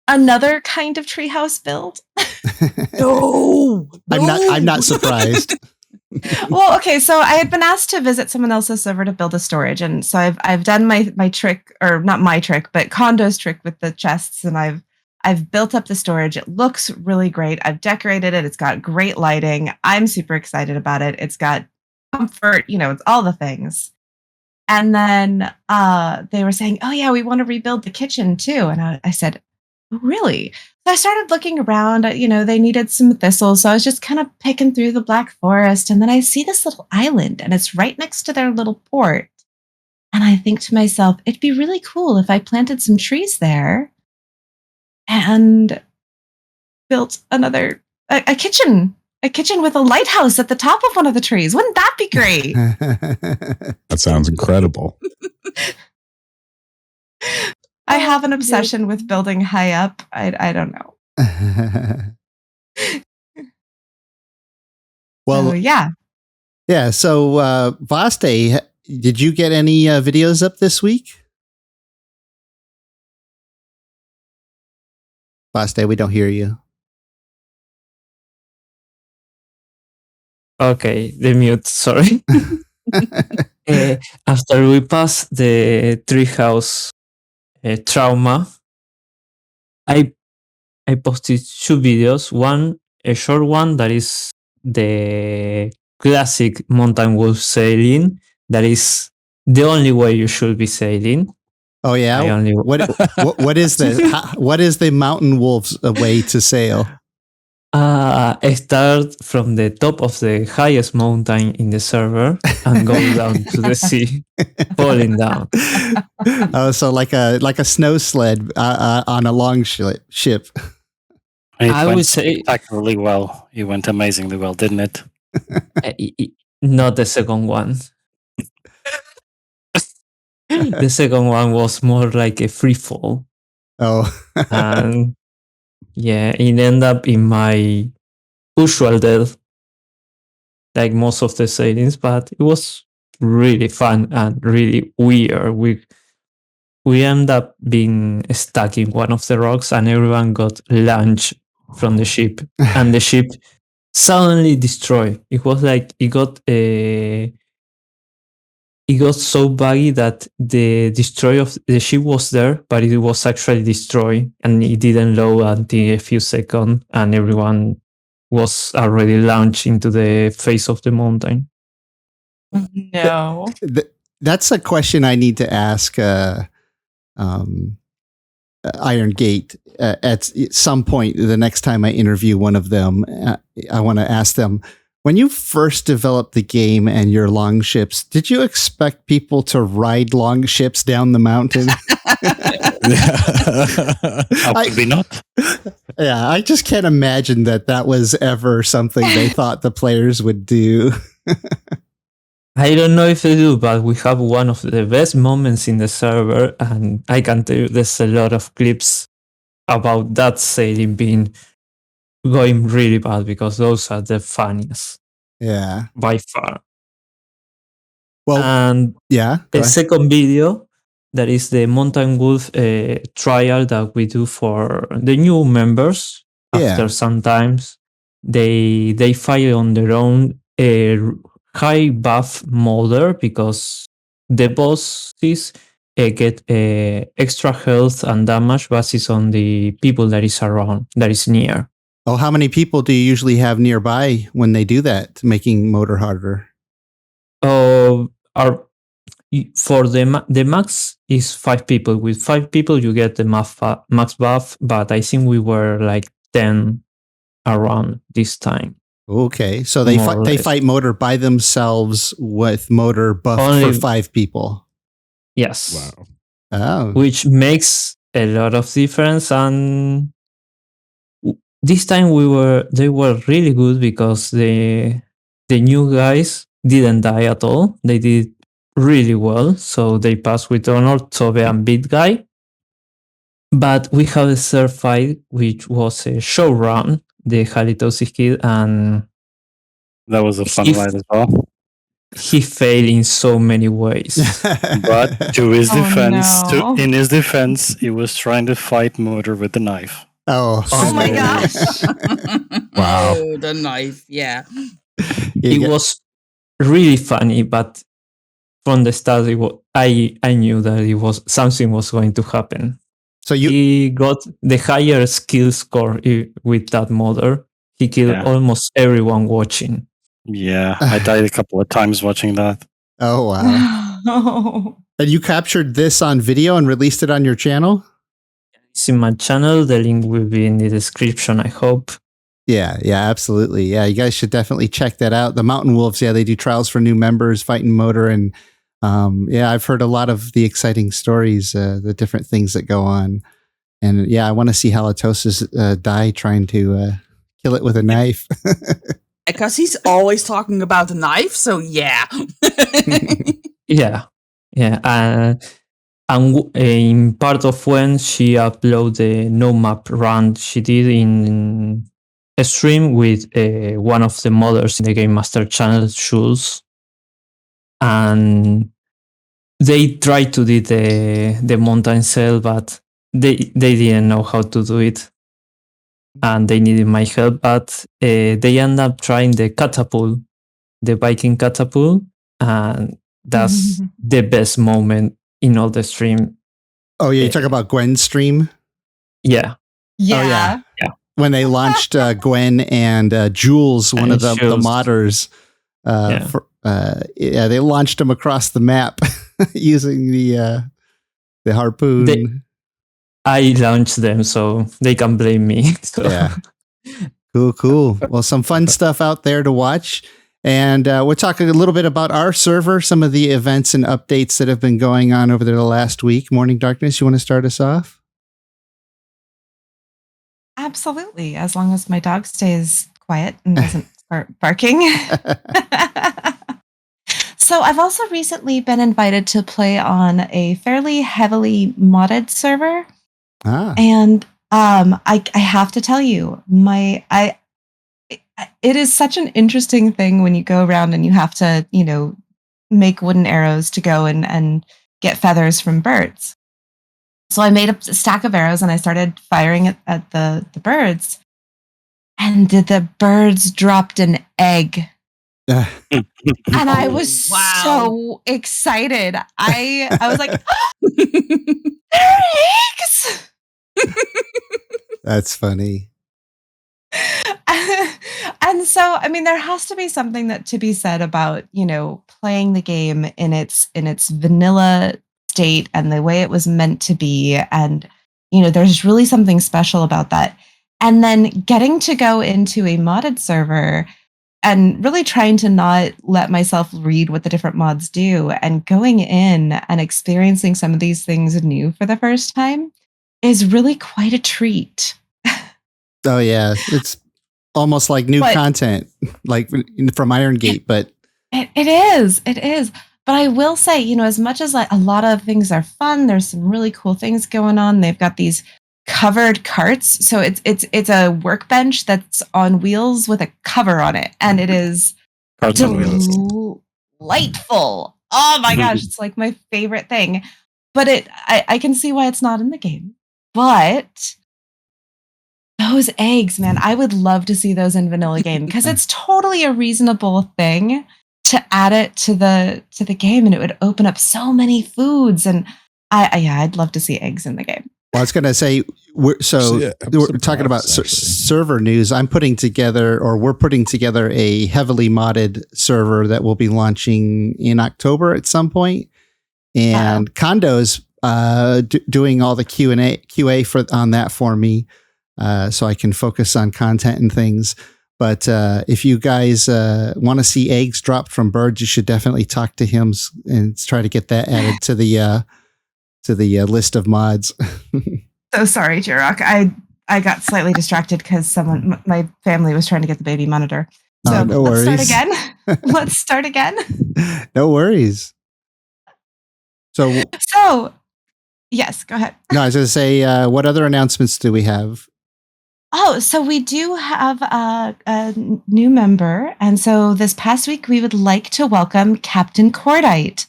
another kind of treehouse build. No, I'm not surprised. Well, okay, so I had been asked to visit someone else's server to build a storage, and so I've done my trick, or not my trick, but Kondo's trick with the chests, and I've built up the storage. It looks really great. I've decorated it. It's got great lighting. I'm super excited about it. It's got comfort, it's all the things. And then they were saying, "Oh yeah, we want to rebuild the kitchen too." And I said, "Oh, really?" So I started looking around. They needed some thistles, so I was just kind of picking through the Black Forest, and then I see this little island, and it's right next to their little port. And I think to myself, it'd be really cool if I planted some trees there and built a kitchen. A kitchen with a lighthouse at the top of one of the trees. Wouldn't that be great? That sounds incredible. I have an obsession with building high up. I don't know. Well, So, yeah. Yeah. So, Vaste, did you get any videos up this week? Vaste, we don't hear you. Okay, the mute, sorry. After we pass the treehouse trauma, I posted 2 videos. One, a short one that is the classic mountain wolf sailing. That is the only way you should be sailing. Oh yeah. What is what is the mountain wolf's way to sail? Start from the top of the highest mountain in the server and go down to the sea, falling down. Oh, so like a snow sled on a long ship. It I went would say spectacularly well. It went amazingly well, didn't it? not the second one. The second one was more like a free fall. Oh. And yeah, it ended up in my usual death, like most of the sailings, but it was really fun and really weird. We end up being stuck in one of the rocks, and everyone got launched from the ship, and the ship suddenly destroyed. It was like it got so buggy that the destroy of the ship was there, but it was actually destroyed, and it didn't load until a few seconds, and everyone was already launched into the face of the mountain. No. That's a question I need to ask Iron Gate at some point. The next time I interview one of them, I want to ask them, when you first developed the game and your long ships, did you expect people to ride long ships down the mountain? How could we not? Yeah, I just can't imagine that was ever something they thought the players would do. I don't know if they do, but we have one of the best moments in the server, and I can tell you there's a lot of clips about that sailing going really bad, because those are the funniest. Yeah. By far. Well, and yeah. The second video, that is the Mountain Wolf trial that we do for the new members. After sometimes they fight on their own high buff modder, because the bosses get extra health and damage based on the people that is around, that is near. Oh, how many people do you usually have nearby when they do that, making motor harder? For the max is 5 people. With 5 people, you get the max buff, but I think we were like 10 around this time. Okay, so they fight motor by themselves with motor buff for 5 people. Yes. Wow. Oh. Which makes a lot of difference, and this time they were really good, because the new guys didn't die at all. They did really well, so they passed with honor Tobe and Bit Guy. But we have a third fight, which was a show run, the Halitosis Kid, and That was a fun he, ride as well. he failed in so many ways. But to his Oh, defense, no. in his defense, he was trying to fight Motor with the knife. Oh, Oh my So- gosh. Wow. Oh, the knife. Yeah. It was really funny, but from the start, I knew that it was something was going to happen. So you He got the higher skill score with that modder. He killed Yeah. almost everyone watching. Yeah, I died a couple of times watching that. Oh wow. Oh. And you captured this on video and released it on your channel? It's in my channel. The link will be in the description, I hope. Yeah, absolutely. Yeah, you guys should definitely check that out. The Mountain Wolves, they do trials for new members, fighting Motor, and I've heard a lot of the exciting stories, the different things that go on. And yeah, I want to see Halitosis die trying to kill it with a knife. Because he's always talking about the knife, so yeah. Yeah. In part of when she uploaded the no map run she did in a stream with one of the modders in the Game Master channel, Schulz, and they tried to do the mountain cell, but they didn't know how to do it, and they needed my help. But they end up trying the catapult, the Viking catapult, and that's the best moment in all the stream. Oh yeah, you talk about Gwen's stream? Yeah. Yeah. When they launched Gwen and Jules, one of the Jules. modders, they launched them across the map using the harpoon. I launched them, so they can blame me. So. Yeah. Cool. Well, some fun stuff out there to watch. And we're talking a little bit about our server, some of the events and updates that have been going on over there the last week. Morning Darkness, you want to start us off? Absolutely. As long as my dog stays quiet and doesn't start barking. So I've also recently been invited to play on a fairly heavily modded server. And I have to tell you, it is such an interesting thing when you go around and you have to, make wooden arrows to go and get feathers from birds. So I made a stack of arrows and I started firing it at the birds. And the birds dropped an egg. And I was so excited. I was like, there are eggs! That's funny. And so, I mean, there has to be something to be said about, playing the game in its vanilla state and the way it was meant to be. And, there's really something special about that. And then getting to go into a modded server and really trying to not let myself read what the different mods do and going in and experiencing some of these things new for the first time is really quite a treat. Oh yeah, it's almost like new content, like from Iron Gate, but it is. But I will say, as much as a lot of things are fun, there's some really cool things going on. They've got these covered carts, so it's a workbench that's on wheels with a cover on it, and it is delightful. Oh my gosh, it's like my favorite thing. But I can see why it's not in the game. But those eggs, man, I would love to see those in vanilla game because it's totally a reasonable thing to add it to the game, and it would open up so many foods. And I'd love to see eggs in the game. Well, I was going to say, we're talking about server news. We're putting together a heavily modded server that will be launching in October at some point. And Condo's doing all the QA on that for me, so I can focus on content and things. But if you guys want to see eggs dropped from birds, you should definitely talk to him and try to get that added to the list of mods. So sorry, Jiroc. I got slightly distracted because my family was trying to get the baby monitor. So no worries. Let's start again. No worries. So, yes, go ahead. No, I was going to say, what other announcements do we have? Oh, so we do have a new member. And so this past week, we would like to welcome Captain Cordite,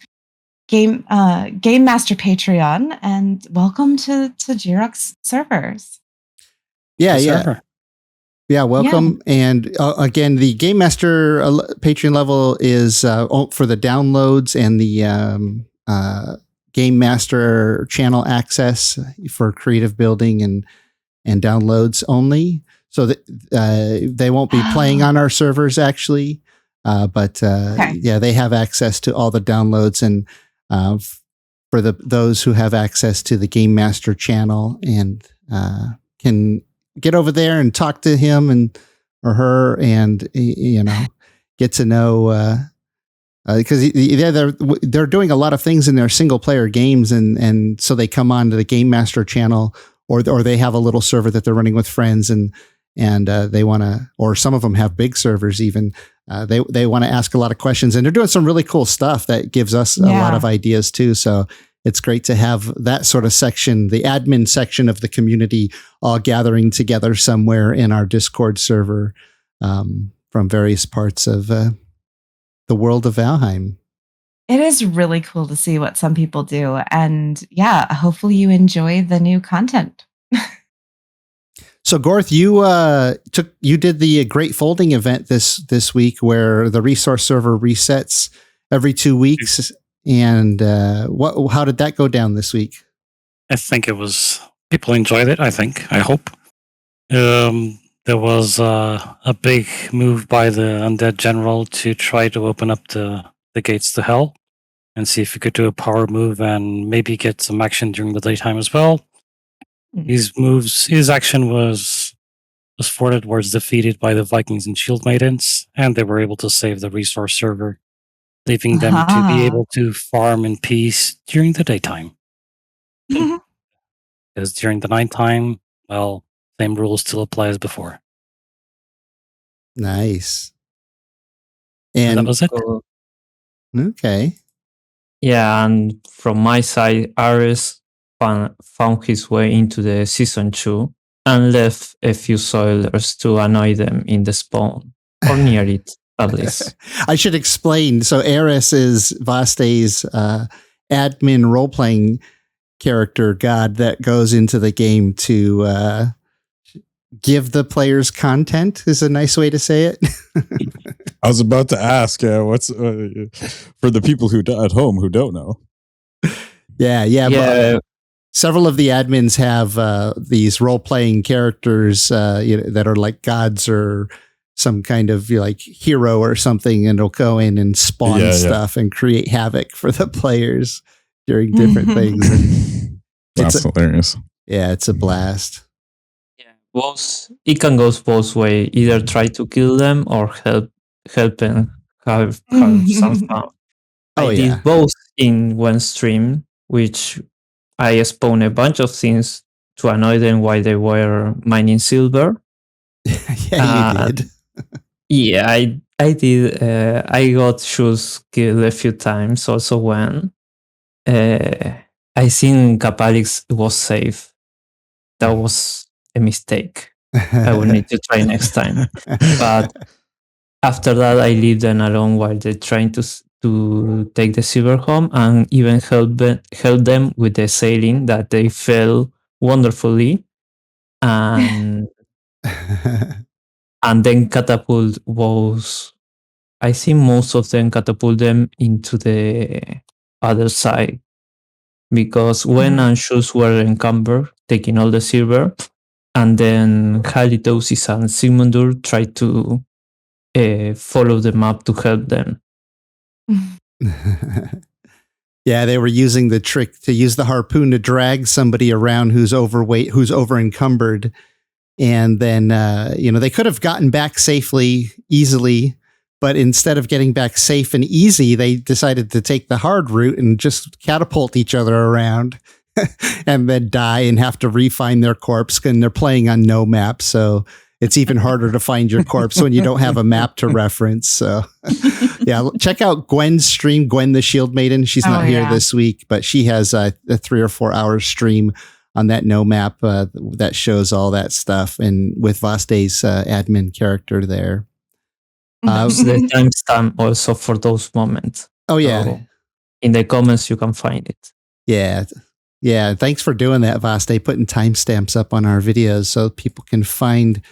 Game Master Patreon, and welcome to Jiroc's servers. Yeah, The yeah. server. Yeah, welcome. Yeah. And again, the Game Master Patreon level is for the downloads and the Game Master channel access for creative building and downloads only. So that they won't be playing on our servers actually, but yeah, they have access to all the downloads and for those who have access to the Game Master channel and can get over there and talk to him or her and get to know because they're doing a lot of things in their single player games and so they come on to the Game Master channel or they have a little server that they're running with friends and they want to, or some of them have big servers even. They want to ask a lot of questions and they're doing some really cool stuff that gives us a lot of ideas too. So it's great to have that sort of section, the admin section of the community, all gathering together somewhere in our Discord server from various parts of the world of Valheim. It is really cool to see what some people do. And yeah, hopefully you enjoy the new content. So Gorth, you did the Great Folding event this week where the resource server resets every 2 weeks. And how did that go down this week? I think people enjoyed it. I hope. There was a big move by the Undead General to try to open up the gates to Hell and see if he could do a power move and maybe get some action during the daytime as well. His action was thwarted, was defeated by the Vikings and Shield Maidens, and they were able to save the resource server, leaving them to be able to farm in peace during the daytime. Because during the nighttime, well, same rules still apply as before. Nice. And that was it. Okay. Yeah, and from my side, Ares found his way into the Season 2 and left a few soilers to annoy them in the spawn, or near it, at least. I should explain. So Ares is Vaste's admin role-playing character god that goes into the game to give the players content is a nice way to say it. I was about to ask, what's for the people at home who don't know? Yeah. Several of the admins have these role-playing characters that are like gods or some kind of like hero or something, and they'll go in and spawn stuff and create havoc for the players during different things. And that's hilarious. Yeah, it's a blast. Yeah, it can go both ways. Either try to kill them or help them have some fun. I did both in one stream, which I spawned a bunch of things to annoy them while they were mining silver. Yeah, you did. Yeah, I did. I got shoes killed a few times also when I think Capalix was safe. That was a mistake. I will need to try next time. But after that, I leave them alone while they're trying to take the silver home, and even help them with the sailing that they fell wonderfully. And and then catapult was, I think most of them catapult them into the other side. Because when Anshus were encumbered, taking all the silver, and then Halitosis and Sigmundur tried to follow them up to help them. Yeah, they were using the trick to use the harpoon to drag somebody around who's overweight, who's over encumbered. And then, they could have gotten back easily, but instead of getting back safe and easy, they decided to take the hard route and just catapult each other around and then die and have to refine their corpse. And they're playing on no map. So it's even harder to find your corpse when you don't have a map to reference. So yeah, check out Gwen's stream, Gwen the Shield Maiden. She's not here this week, but she has a 3 or 4 hour stream on that no map that shows all that stuff, and with Vaste's admin character there. That's the timestamp also for those moments. Oh yeah. So in the comments you can find it. Yeah. Yeah. Thanks for doing that, Vaste, putting timestamps up on our videos so people can find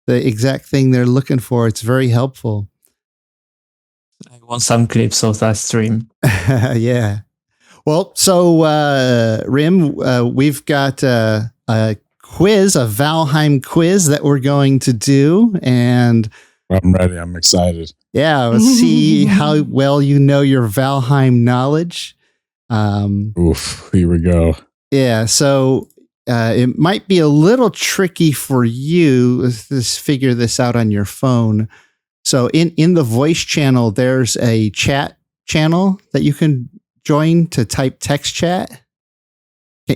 the exact thing they're looking for. It's very helpful. I want some clips of that stream. Yeah. Well, so Rim, we've got a quiz, a Valheim quiz that we're going to do. And I'm ready. I'm excited. yeah, let's see how well you know your Valheim knowledge. Oof, here we go. Yeah, so it might be a little tricky for you. Let's figure this out on your phone. So in the voice channel, there's a chat channel that you can join to type text chat.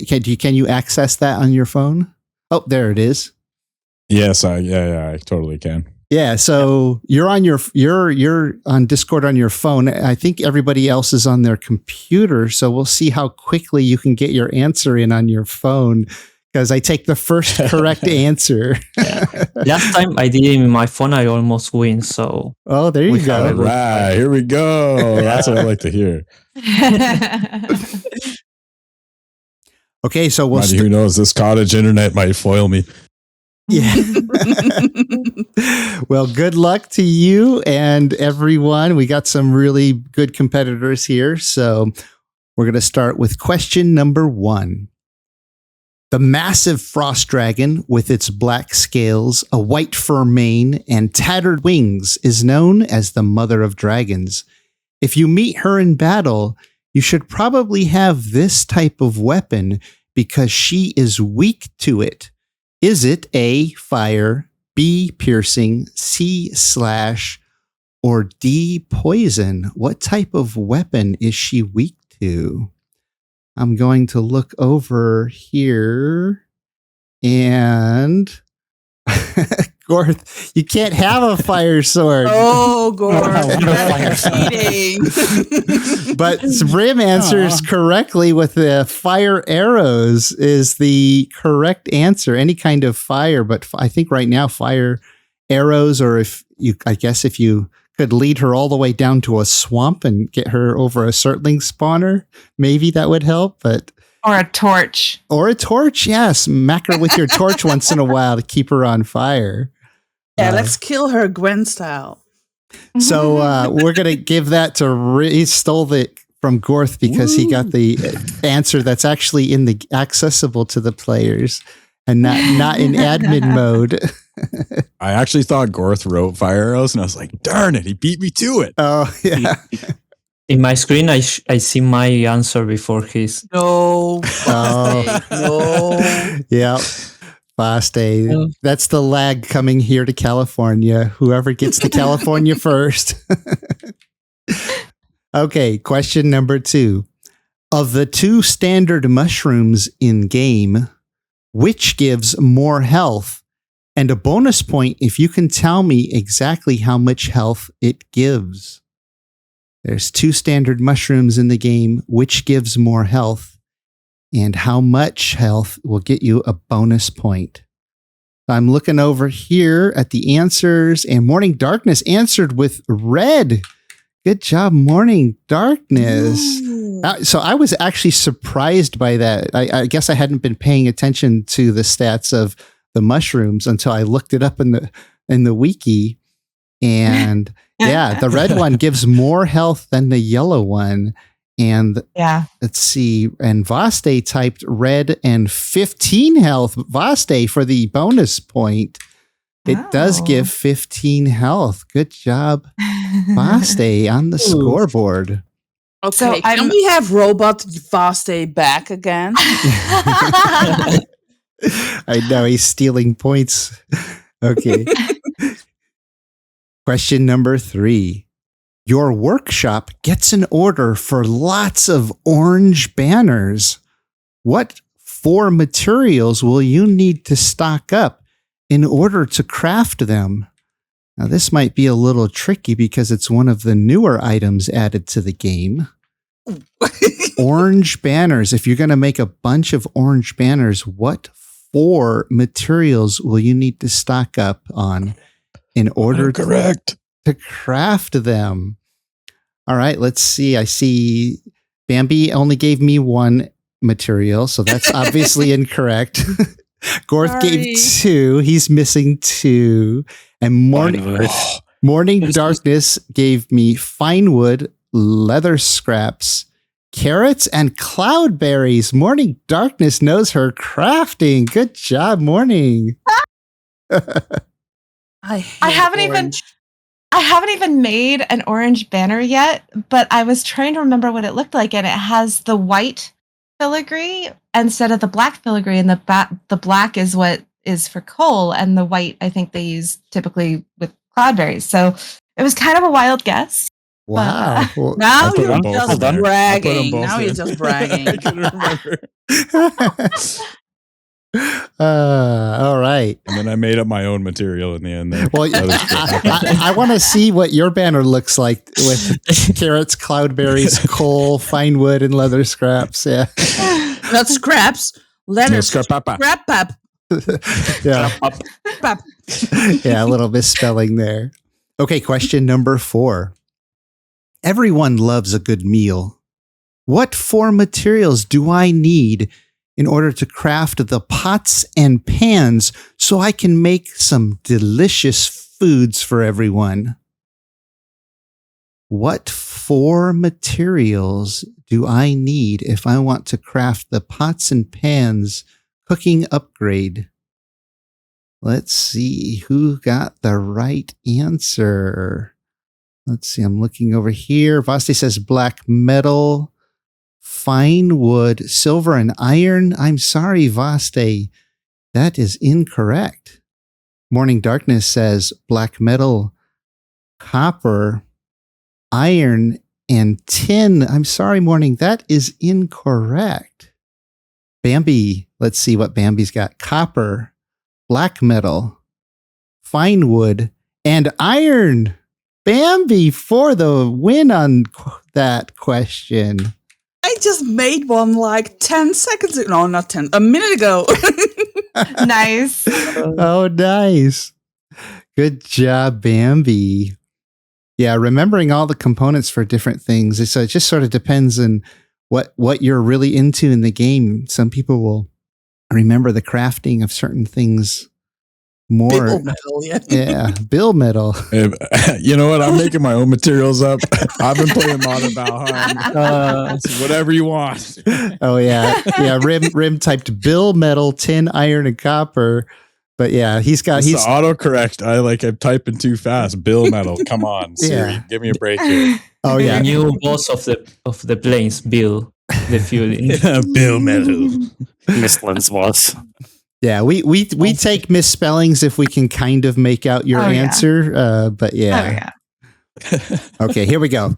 Can you access that on your phone? Oh, there it is. Yes, I totally can. Yeah, so you're on Discord on your phone. I think everybody else is on their computer, so we'll see how quickly you can get your answer in on your phone, because I take the first correct answer. Last time I did it in my phone, I almost win. So there you go. All right, here we go. That's what I like to hear. Okay, so who knows? This cottage internet might foil me. Yeah. Well, good luck to you and everyone. We got some really good competitors here. So we're going to start with question number 1. The massive frost dragon with its black scales, a white fur mane, and tattered wings is known as the Mother of Dragons. If you meet her in battle, you should probably have this type of weapon because she is weak to it. Is it A, fire, B, piercing, C, slash, or D, poison? What type of weapon is she weak to? I'm going to look over here and Gorth, you can't have a fire sword. Oh, Gorth, that's cheating. But Rim answers correctly with the fire arrows is the correct answer. Any kind of fire, but I think right now fire arrows, or if you could lead her all the way down to a swamp and get her over a Surtling spawner, maybe that would help, but... Or a torch. Or a torch, yes. Smack her with your torch once in a while to keep her on fire. Yeah, let's kill her Gwen style. So we're going to give that to... He stole it from Gorth because he got the answer that's actually accessible to the players and not in admin mode. I actually thought Gorth wrote fire arrows, and I was like, darn it, he beat me to it. Oh, yeah. In my screen, I see my answer before his. No. No. Yeah. Vaste. That's the lag coming here to California. Whoever gets to California first. Okay, question number 2. Of the 2 standard mushrooms in game, which gives more health? And a bonus point if you can tell me exactly how much health it gives. There's 2 standard mushrooms in the game. Which gives more health? And how much health will get you a bonus point? I'm looking over here at the answers, and Morning Darkness answered with red. Good job, Morning Darkness. So I was actually surprised by that. I guess I hadn't been paying attention to the stats of the mushrooms until I looked it up in the wiki. And yeah, the red one gives more health than the yellow one. And let's see. And Vaste typed red and 15 health. Vaste for the bonus point. It does give 15 health. Good job, Vaste, on the scoreboard. Okay, So can we have Robot Vaste back again? I know he's stealing points. Okay. Question number 3. Your workshop gets an order for lots of orange banners. What 4 materials will you need to stock up in order to craft them. Now, this might be a little tricky because it's one of the newer items added to the game. Orange banners. If you're going to make a bunch of orange banners, what 4 materials will you need to stock up on in order to craft them? All right, let's see. I see Bambi only gave me 1 material, so that's obviously incorrect. Gorth gave 2. He's missing 2. And Morning Darkness gave me fine wood, leather scraps, carrots, and cloudberries. Morning Darkness knows her crafting. Good job, Morning. I haven't even made an orange banner yet, but I was trying to remember what it looked like, and it has the white filigree instead of the black filigree, and the black is what is for coal, and the white I think they use typically with cloudberries. So it was kind of a wild guess. Wow. Well, now you're just bragging. Now you're just bragging. I couldn't remember. All right. And then I made up my own material in the end there. Well, I want to see what your banner looks like with carrots, cloudberries, coal, fine wood, and leather scraps. Yeah. Not scraps. Leather scrap. Yeah. Yeah, a little misspelling there. Okay, question number 4. Everyone loves a good meal. What 4 materials do I need in order to craft the pots and pans so I can make some delicious foods for everyone? What 4 materials do I need if I want to craft the pots and pans cooking upgrade? Let's see who got the right answer. Let's see, I'm looking over here. Vaste says black metal, fine wood, silver, and iron. I'm sorry, Vaste. That is incorrect. Morning Darkness says black metal, copper, iron, and tin. I'm sorry, Morning. That is incorrect. Bambi, let's see what Bambi's got. Copper, black metal, fine wood, and iron. Bambi for the win on that question. I just made one like 10 seconds ago. No, not 10. A minute ago. Nice. Oh, nice. Good job, Bambi. Yeah, remembering all the components for different things. So it just sort of depends on what you're really into in the game. Some people will remember the crafting of certain things more. Bill metal, yeah, bill metal. You know what? I'm making my own materials up. I've been playing modern Valheim. So whatever you want. Oh yeah, yeah. Rim typed bill metal, tin, iron, and copper. But yeah, he's autocorrect. I'm typing too fast. Bill metal. Come on, Siri, give me a break here. Oh yeah, the new boss of the planes, Bill, the fueling. Bill metal. Mistlands was. Yeah, we take misspellings if we can kind of make out your answer. But yeah. Oh, yeah. Okay, here we go.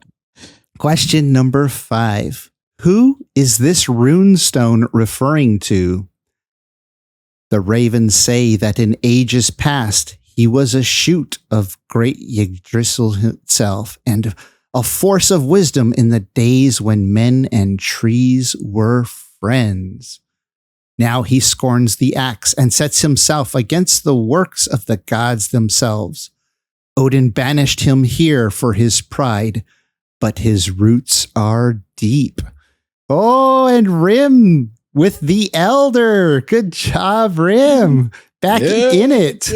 Question number 5. Who is this runestone referring to? The ravens say that in ages past, he was a shoot of great Yggdrasil himself and a force of wisdom in the days when men and trees were friends. Now he scorns the axe and sets himself against the works of the gods themselves. Odin banished him here for his pride, but his roots are deep. Oh, and Rim with the Elder. Good job, Rim. Back in it.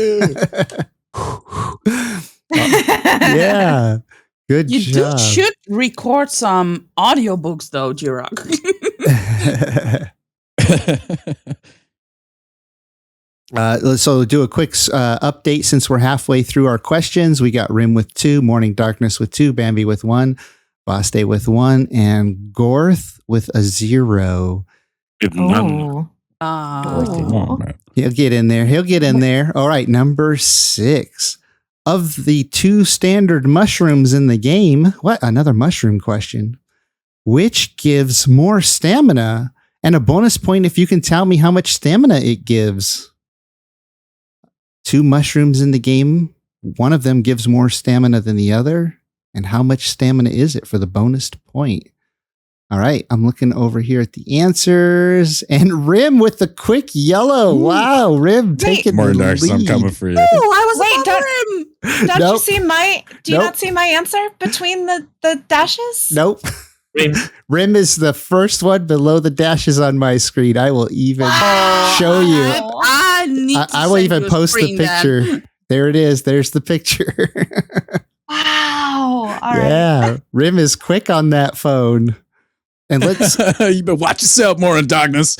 Yeah. Good job. You should record some audiobooks though, Jiroc. So do a quick update since we're halfway through our questions. We got Rim with 2, Morning Darkness with 2, Bambi with 1, Vaste with 1, and Gorth with a 0. Oh. He'll get in there. All right, number 6. Of the 2 standard mushrooms in the game, what? Another mushroom question. Which gives more stamina? And a bonus point if you can tell me how much stamina it gives. 2 mushrooms in the game. One of them gives more stamina than the other. And how much stamina is it for the bonus point? All right, I'm looking over here at the answers. And Rim with the quick yellow. Ooh. Wow, Rim taking More the darks, I'm lead. coming for you. Oh, I was Wait, above him. Don't Nope. you see my? Do you Nope. not see my answer between the dashes? Nope. Rim. Rim is the first one below the dashes on my screen. I will even show you. I need to I will send even you a post the screen then. picture. There it is. There's the picture. Wow. All right. Yeah. Rim is quick on that phone. And let's You better watch yourself, more in darkness.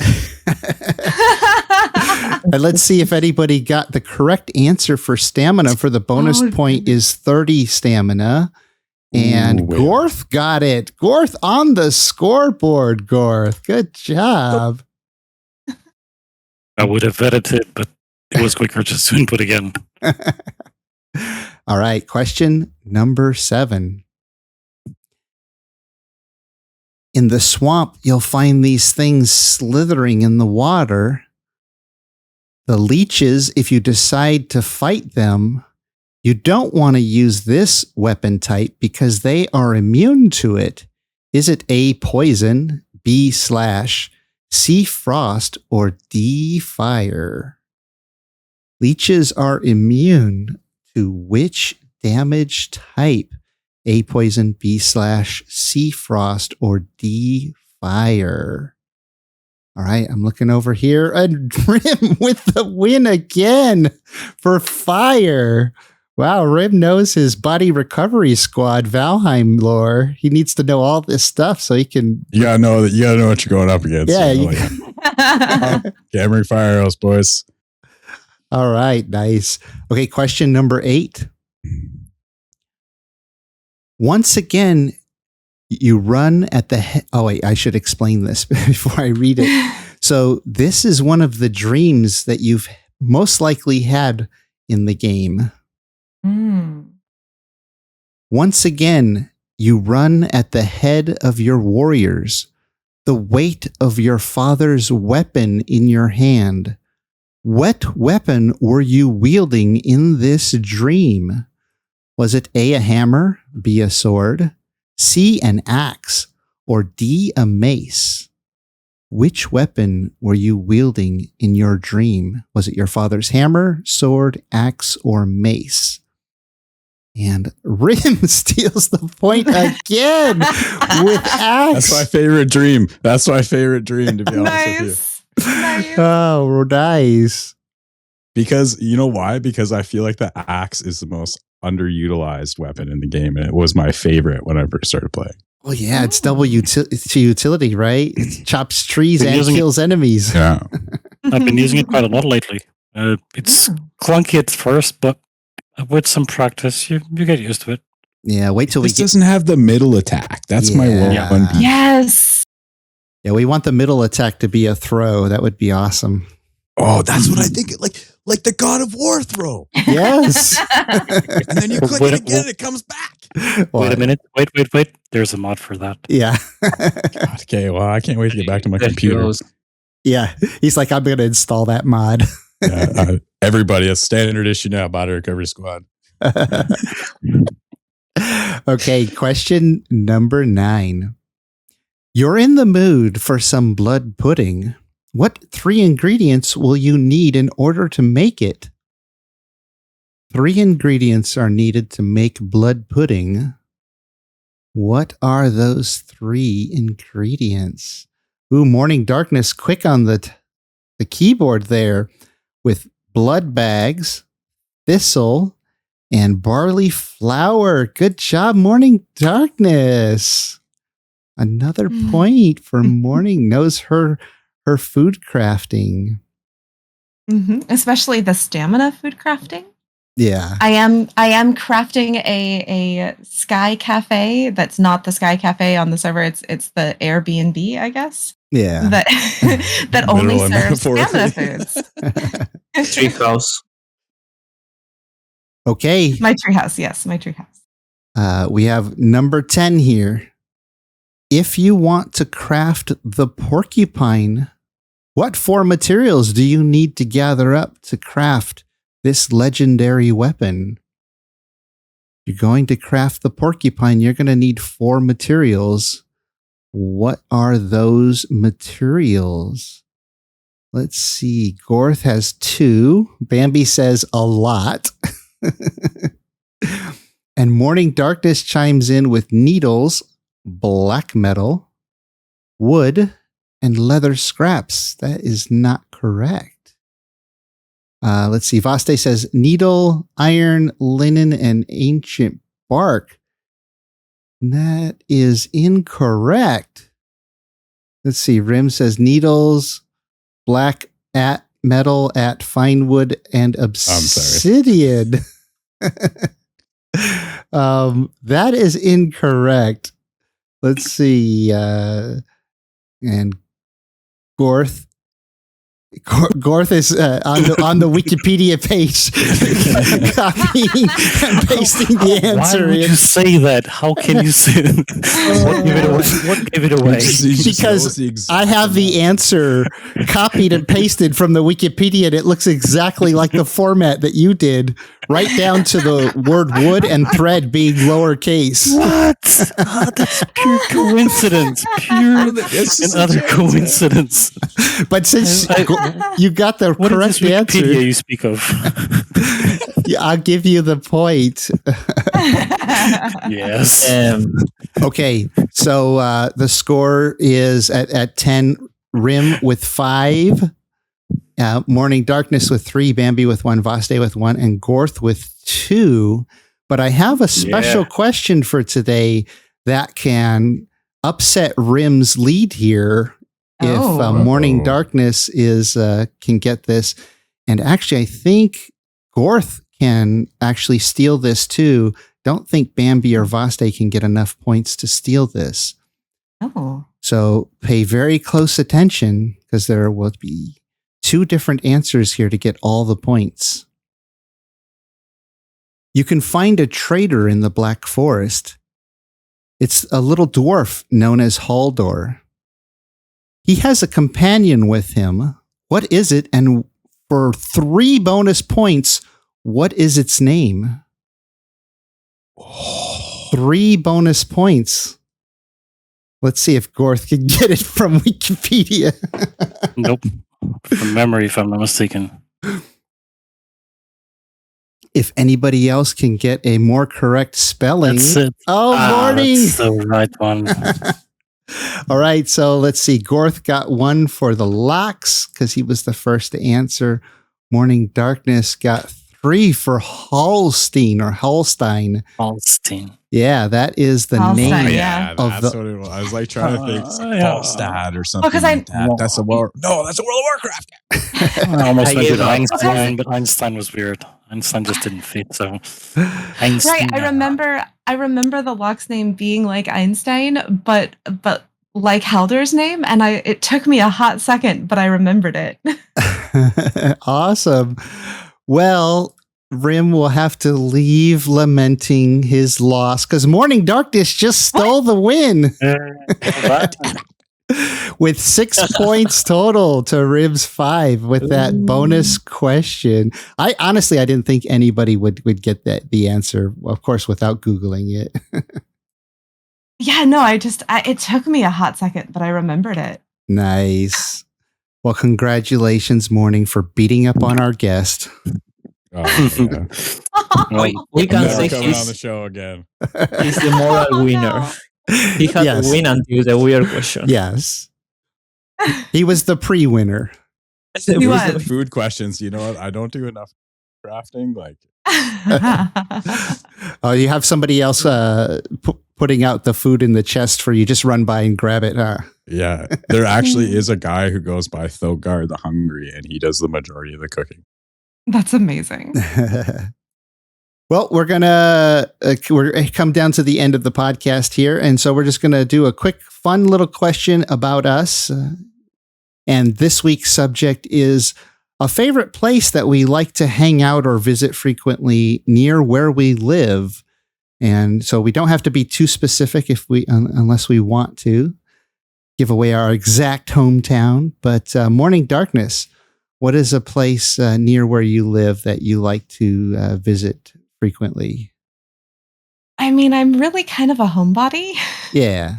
and let's see if anybody got the correct answer for stamina. For the bonus point is 30 stamina. And Ooh, wait. Gorth got it. Gorth on the scoreboard, Gorth. Good job. I would have vetted it, but it was quicker just to input again. All right. Question number 7. In the swamp, you'll find these things slithering in the water. The leeches, if you decide to fight them, you don't want to use this weapon type because they are immune to it. Is it A, poison, B, slash, C, frost, or D, fire? Leeches are immune to which damage type? A, poison, B, slash, C, frost, or D, fire? All right, I'm looking over here. And Rim with the win again for fire. Wow, Rim knows his body recovery squad, Valheim lore. He needs to know all this stuff so he can. You gotta know that. You gotta know what you're going up against. Yeah, You know, Cameron fire arrows, boys. All right, nice. Okay, question number 8. Once again, you run at the oh wait, I should explain this before I read it. So this is one of the dreams that you've most likely had in the game. Once again, you run at the head of your warriors, the weight of your father's weapon in your hand. What weapon were you wielding in this dream? Was it A, a hammer, B, a sword, C, an axe, or D, a mace? Which weapon were you wielding in your dream? Was it your father's hammer, sword, axe, or mace? And Rim steals the point again with axe. That's my favorite dream. That's my favorite dream, to be honest with you. Nice. Oh, nice. Because you know why? Because I feel like the axe is the most underutilized weapon in the game, and it was my favorite when I first started playing. Well, yeah, it's double utility, right? It chops trees Been and using kills enemies. Yeah. I've been using it quite a lot lately. It's clunky at first, but with some practice, you get used to it. Yeah, wait till we This get. doesn't have the middle attack. That's my Yeah. one beef. Yes. Yeah, we want the middle attack to be a throw. That would be awesome. Oh, that's what I think. Like the God of War throw. Yes. And then you click Wait, it again, it comes back. Wait a minute. Wait. There's a mod for that. Yeah. God, okay, well, I can't wait to get back to my There computer. goes. Yeah. He's like, I'm going to install that mod. Everybody, it's standard issue now, Body Recovery Squad. Okay, question number 9. You're in the mood for some blood pudding. What 3 ingredients will you need in order to make it? 3 ingredients are needed to make blood pudding. What are those 3 ingredients? Ooh, Morning Darkness, quick on the keyboard there with blood bags, thistle, and barley flour. Good job, Morning Darkness. Another point for Morning. Knows her food crafting. Especially the stamina food crafting. Yeah. I am crafting a Sky Cafe that's not the Sky Cafe on the server. It's the Airbnb, I guess. Yeah. That only Literal and serves stamina metaphorically. foods. Treehouse. Okay. My treehouse, yes, my treehouse. We have number 10 here. If you want to craft the porcupine, what 4 materials do you need to gather up to craft this legendary weapon. You're going to craft the porcupine. You're going to need 4 materials. What are those materials? Let's see. Gorth has 2. Bambi says a lot. And Morning Darkness chimes in with needles, black metal, wood, and leather scraps. That is not correct. Let's see. Vaste says needle, iron, linen, and ancient bark. That is incorrect. Let's see. Rim says needles, black at metal, at fine wood, and obsidian. That is incorrect. Let's see. And Gorth is on the Wikipedia page copying and pasting the answer. Why would you say that? How can you say what gave it away? Because I have the answer copied and pasted from the Wikipedia, and it looks exactly like the format that you did, right down to the word wood and thread being lowercase. What? Oh, that's pure coincidence. Pure and utter coincidence. But since you got the correct answer, Wikipedia you speak of. I'll give you the point. Yes. Okay, so the score is at 10. Rim with 5, Morning Darkness with 3, Bambi with 1, Vaste with 1, and Gorth with 2. But I have a special question for today that can upset Rim's lead here. If Morning Darkness can get this. And actually, I think Gorth can actually steal this too. Don't think Bambi or Vaste can get enough points to steal this. Oh. So pay very close attention, because there will be 2 different answers here to get all the points. You can find a trader in the Black Forest. It's a little dwarf known as Haldor. He has a companion with him. What is it? And for 3 bonus points, what is its name? 3 bonus points. Let's see if Gorth can get it from Wikipedia. Nope. From memory, if I'm not mistaken. If anybody else can get a more correct spelling. That's it. Oh, Morning! That's the right one. All right, so let's see. Gorth got 1 for the locks because he was the first to answer. Morning Darkness got 3 for Holstein. Yeah, that is the Holstein, name. Yeah, of that's what it was. I was like trying to think Falstad or something. Because like that. That's a World of Warcraft. I almost went with gave up. Einstein, but Einstein was weird. Einstein just didn't fit. So Einstein. Right. I remember the lock's name being like Einstein, but like Haldor's name, and it took me a hot second, but I remembered it. Awesome. Well, Rim will have to leave lamenting his loss because Morning Darkness just stole the win with 6 points total to Rim's 5 with that bonus question. I didn't think anybody would get the answer, of course, without Googling it. Yeah, no, it took me a hot second, but I remembered it. Nice. Well, congratulations, Morning, for beating up on our guest. Oh, yeah. We can say coming on the show again. he's the moral winner. He had to win until the weird question. Yes. He was the pre-winner. He was. The food questions, you know what? I don't do enough crafting. Like, oh, you have somebody else putting out the food in the chest for you. Just run by and grab it, huh? yeah, there actually is a guy who goes by Thogar the Hungry, and he does the majority of the cooking. That's amazing. Well, we're come down to the end of the podcast here. And so we're just going to do a quick, fun little question about us. And this week's subject is a favorite place that we like to hang out or visit frequently near where we live. And so we don't have to be too specific unless we want to give away our exact hometown. But Morning Darkness, What is a place near where you live that you like to visit frequently? I mean, I'm really kind of a homebody. Yeah.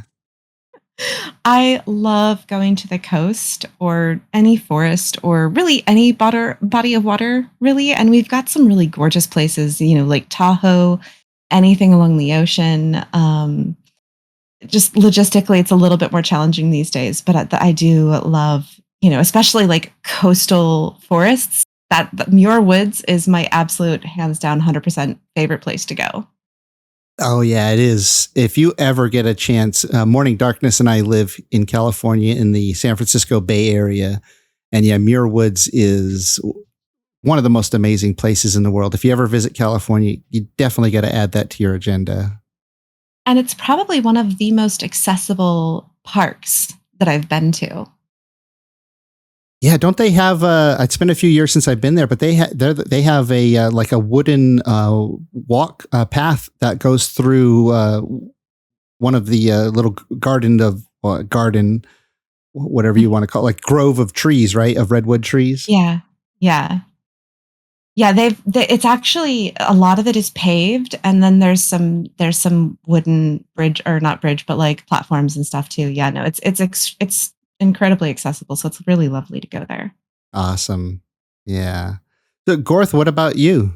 I love going to the coast or any forest or really any body of water, really. And we've got some really gorgeous places, Lake Tahoe, anything along the ocean. Just logistically, it's a little bit more challenging these days, but I do love, especially like coastal forests. That Muir Woods is my absolute hands down 100% favorite place to go. Oh, yeah, it is. If you ever get a chance, Morning Darkness and I live in California in the San Francisco Bay Area. And yeah, Muir Woods is one of the most amazing places in the world. If you ever visit California, you definitely got to add that to your agenda. And it's probably one of the most accessible parks that I've been to. Yeah, don't they have? It's been a few years since I've been there, but they have a like a wooden walk path that goes through one of the little garden, whatever you want to call it, like grove of trees, right? Of redwood trees. Yeah. It's actually a lot of it is paved, and then there's some wooden bridge, or not bridge, but like platforms and stuff too. Yeah, no, it's incredibly accessible, so it's really lovely to go there. Awesome. Yeah. So, Gorth, what about you?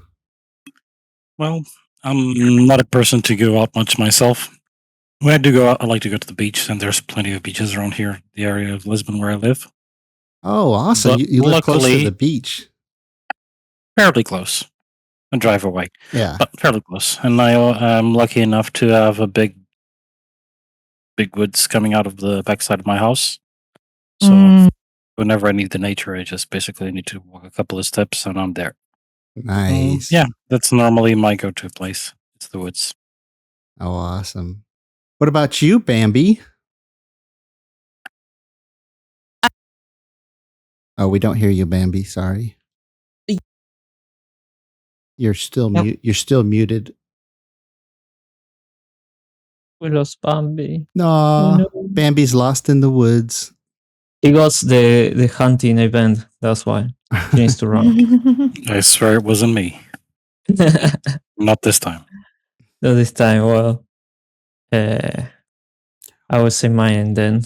Well, I'm not a person to go out much myself. When I do go out, I like to go to the beach, and there's plenty of beaches around here, the area of Lisbon where I live. Oh, awesome. But You live close to luckily- the beach. Fairly close. A drive away, Yeah. but fairly close. And I am lucky enough to have a big woods coming out of the backside of my house. So whenever I need the nature, I just basically need to walk a couple of steps and I'm there. Nice. Yeah, that's normally my go-to place. It's the woods. Oh, awesome. What about you, Bambi? Oh, we don't hear you, Bambi. Sorry. You're still You're still muted. We lost Bambi. No, Oh, no. Bambi's lost in the woods. He got the hunting event. That's why he needs to run. I swear it wasn't me. Not this time. Not this time. Well, I will say mine then.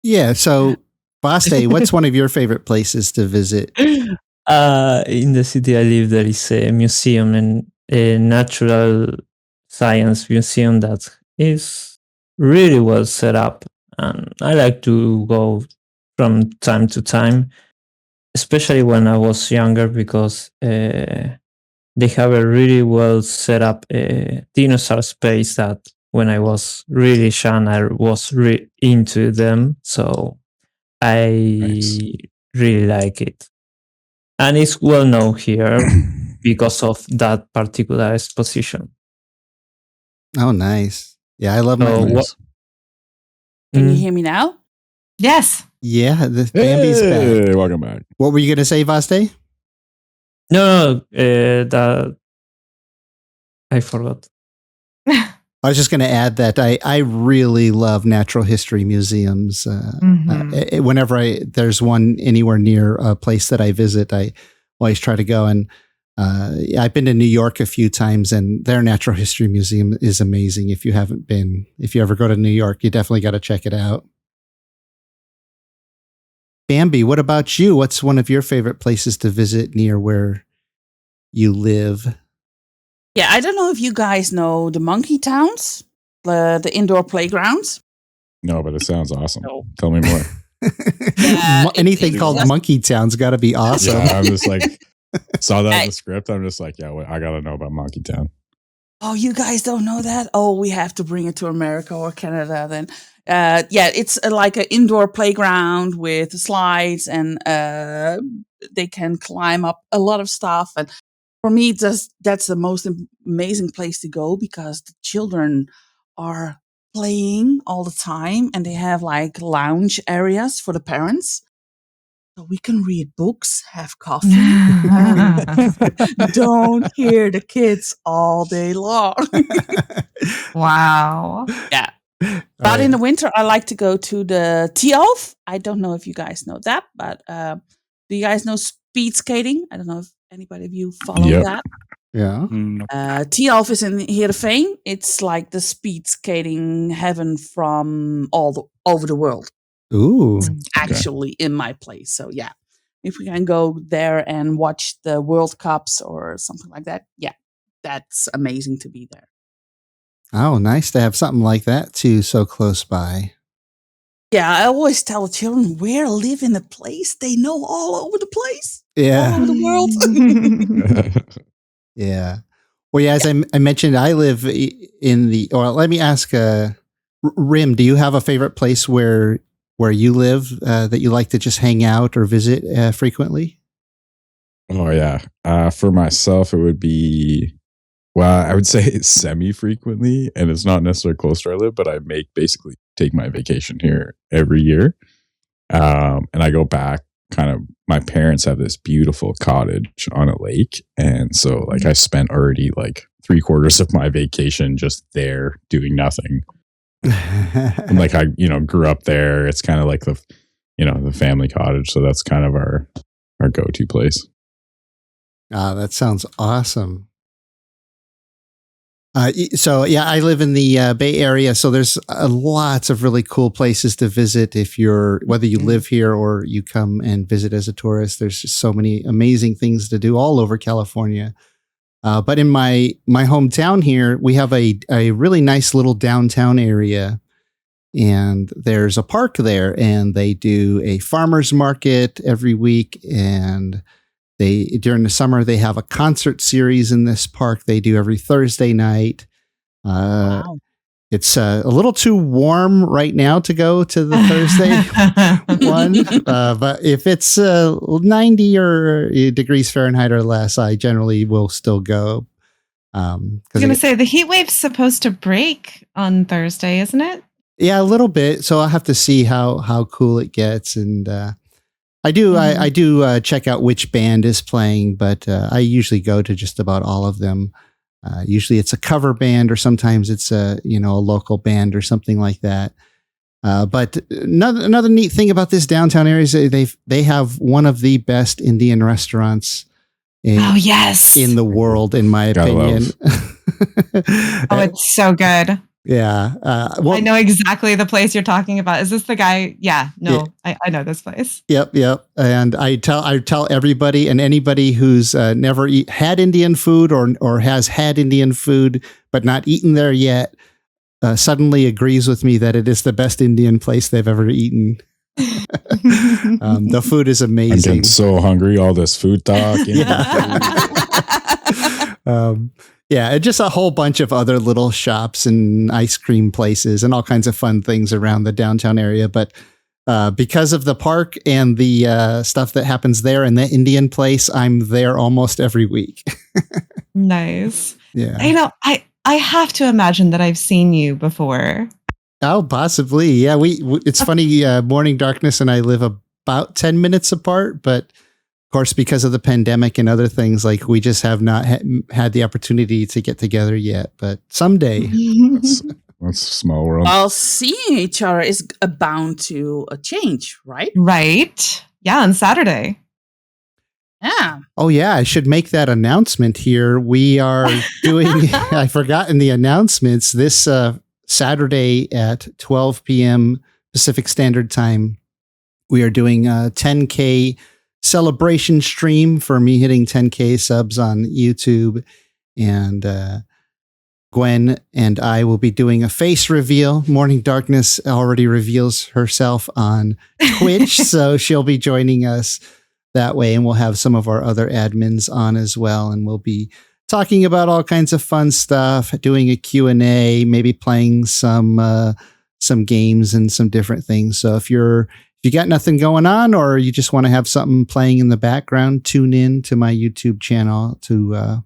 Yeah. So, Baste, what's one of your favorite places to visit? In the city I live, there is a museum, and a natural science museum that is really well set up. And I like to go from time to time, especially when I was younger, because they have a really well set up dinosaur space that when I was really young, I was into them. So I really like it. And it's well known here because of that particular exposition. Oh, nice. Yeah, I love my. So Can you hear me now? Yes. Yeah, the Bambi's back. Hey, welcome back. What were you going to say, Vaste? No, that I forgot. I was just going to add that I really love natural history museums. Whenever there's one anywhere near a place that I visit, I always try to go. And I've been to New York a few times, and their natural history museum is amazing. If you haven't been, if you ever go to New York, you definitely got to check it out. Bambi, what about you? What's one of your favorite places to visit near where you live? Yeah, I don't know if you guys know the monkey towns, the indoor playgrounds. No, but it sounds awesome. No. Tell me more. Anything called Monkey Town's got to be awesome. Yeah, I'm just like, saw that in the script. I'm just like, yeah, I got to know about Monkey Town. Oh, you guys don't know that? Oh, we have to bring it to America or Canada then. Yeah, it's like an indoor playground with slides, and they can climb up a lot of stuff. And for me, that's the most amazing place to go, because the children are playing all the time, and they have like lounge areas for the parents. So we can read books, have coffee, don't hear the kids all day long. Wow. Yeah. But in the winter, I like to go to the Tialf. I don't know if you guys know that, but Do you guys know speed skating? I don't know if anybody of you follow Yep. that. Yeah. T-Alf is in Heerenveen. It's like the speed skating heaven from over the world. Ooh. Actually, in my place. So yeah, if we can go there and watch the World Cups or something like that, yeah, that's amazing to be there. Oh, nice to have something like that too, so close by. Yeah, I always tell the children, where live in a place they know all over the place, all Yeah. over the world. Yeah. Well, yeah, as I mentioned, I live in the, or let me ask, Rim, do you have a favorite place where you live that you like to just hang out or visit frequently? Oh yeah. For myself, it would be, well, I would say semi-frequently, and it's not necessarily close to where I live, but I basically take my vacation here every year. And I go back kind of, my parents have this beautiful cottage on a lake. And so like I spent already like 3/4 of my vacation just there doing nothing. And like I, grew up there. It's kind of like the family cottage. So that's kind of our go-to place. That sounds awesome. So yeah, I live in the Bay Area, so there's lots of really cool places to visit whether you live here or you come and visit as a tourist. There's just so many amazing things to do all over California. But in my hometown here, we have a really nice little downtown area, and there's a park there, and they do a farmer's market every week, and during the summer, they have a concert series in this park they do every Thursday night. Wow. It's a little too warm right now to go to the Thursday one. But if it's 90 or degrees Fahrenheit or less, I generally will still go. I was going to say, the heat wave's supposed to break on Thursday, isn't it? Yeah, a little bit. So I'll have to see how cool it gets. And I do check out which band is playing, but I usually go to just about all of them. Usually it's a cover band, or sometimes it's a local band or something like that. But another neat thing about this downtown area is they have one of the best Indian restaurants in the world, in my opinion. It's so good. Yeah. I know exactly the place you're talking about. Is this the guy? Yeah. No, yeah. I know this place. Yep. And I tell everybody and anybody who's never had Indian food or has had Indian food but not eaten there yet, suddenly agrees with me that it is the best Indian place they've ever eaten. The food is amazing. I'm getting so hungry. All this food talk. Yeah, just a whole bunch of other little shops and ice cream places and all kinds of fun things around the downtown area. But because of the park and the stuff that happens there in the Indian place, I'm there almost every week. Nice. Yeah. I have to imagine that I've seen you before. Oh, possibly. Yeah, it's funny. Morning Darkness and I live about 10 minutes apart, but of course, because of the pandemic and other things, like we just have not had the opportunity to get together yet. But someday. That's a small world. Well, seeing each other is bound to change, right? Right. Yeah, on Saturday. Yeah. Oh, yeah. I should make that announcement here. We are doing, I forgot in the announcements, this Saturday at 12 p.m. Pacific Standard Time, we are doing a 10K celebration stream for me hitting 10K subs on YouTube. And Gwen and I will be doing a face reveal. Morning Darkness already reveals herself on Twitch, so she'll be joining us that way. And we'll have some of our other admins on as well. And we'll be talking about all kinds of fun stuff, doing a Q&A, maybe playing some games and some different things. So if you got nothing going on, or you just want to have something playing in the background, tune in to my YouTube channel to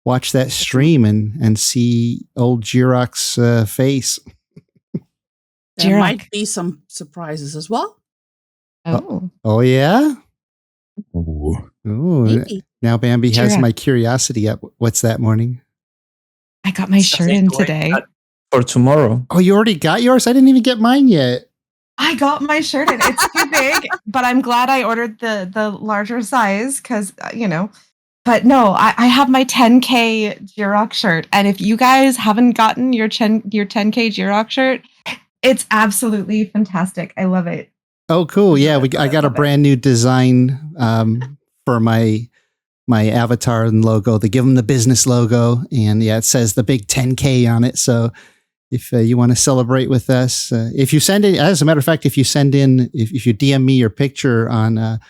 watch that stream and see old Jiroc's face. There might be some surprises as well. Oh yeah? Ooh. Maybe. Now Bambi has my curiosity up. What's that, Morning? I got my shirt in today. For tomorrow. Oh, you already got yours? I didn't even get mine yet. I got my shirt in. It's too big, but I'm glad I ordered the larger size because, but no, I have my 10K Jiroc shirt. And if you guys haven't gotten your 10K Jiroc shirt, it's absolutely fantastic. I love it. Oh, cool. Yeah, I got a brand new design for my avatar and logo. They give them the business logo, and yeah, it says the big 10K on it. So if you want to celebrate with us, if you send in, as a matter of fact, if you DM me your picture on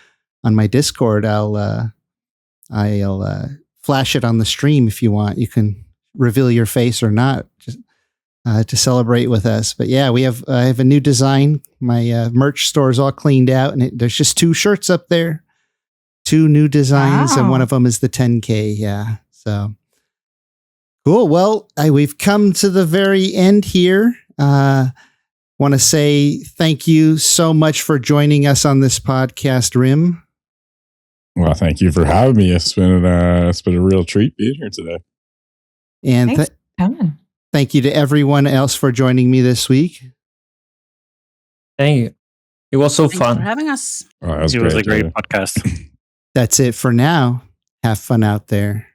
my Discord, I'll flash it on the stream if you want. You can reveal your face or not, just to celebrate with us. But yeah, I have a new design. My merch store is all cleaned out, and there's just 2 shirts up there, 2 new designs, and one of them is the 10K. Yeah, so cool. Well, we've come to the very end here. Want to say thank you so much for joining us on this podcast, Rim. Well, thank you for having me. It's been a real treat being here today. And Thanks for coming. Thank you to everyone else for joining me this week. Thank you. It was so Thanks fun. for having us. Oh, that was It was a great great podcast. That's it for now. Have fun out there.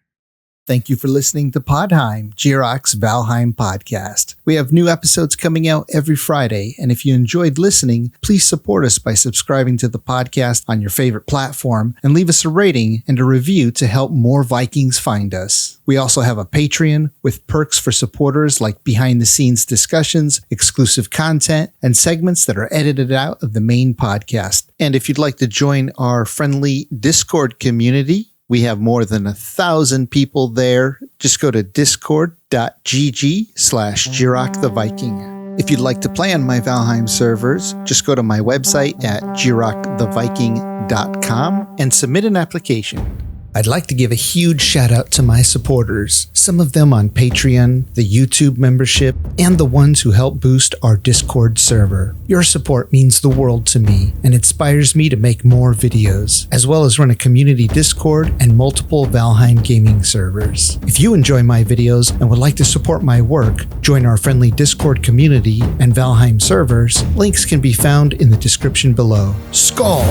Thank you for listening to Podheim, Jiroc's Valheim podcast. We have new episodes coming out every Friday, and if you enjoyed listening, please support us by subscribing to the podcast on your favorite platform and leave us a rating and a review to help more Vikings find us. We also have a Patreon with perks for supporters like behind-the-scenes discussions, exclusive content, and segments that are edited out of the main podcast. And if you'd like to join our friendly Discord community, we have more than 1,000 people there. Just go to discord.gg/Jiroc the Viking. If you'd like to play on my Valheim servers, just go to my website at jiroctheviking.com and submit an application. I'd like to give a huge shout out to my supporters, some of them on Patreon, the YouTube membership, and the ones who help boost our Discord server. Your support means the world to me and inspires me to make more videos, as well as run a community Discord and multiple Valheim gaming servers. If you enjoy my videos and would like to support my work, join our friendly Discord community and Valheim servers. Links can be found in the description below. Skål!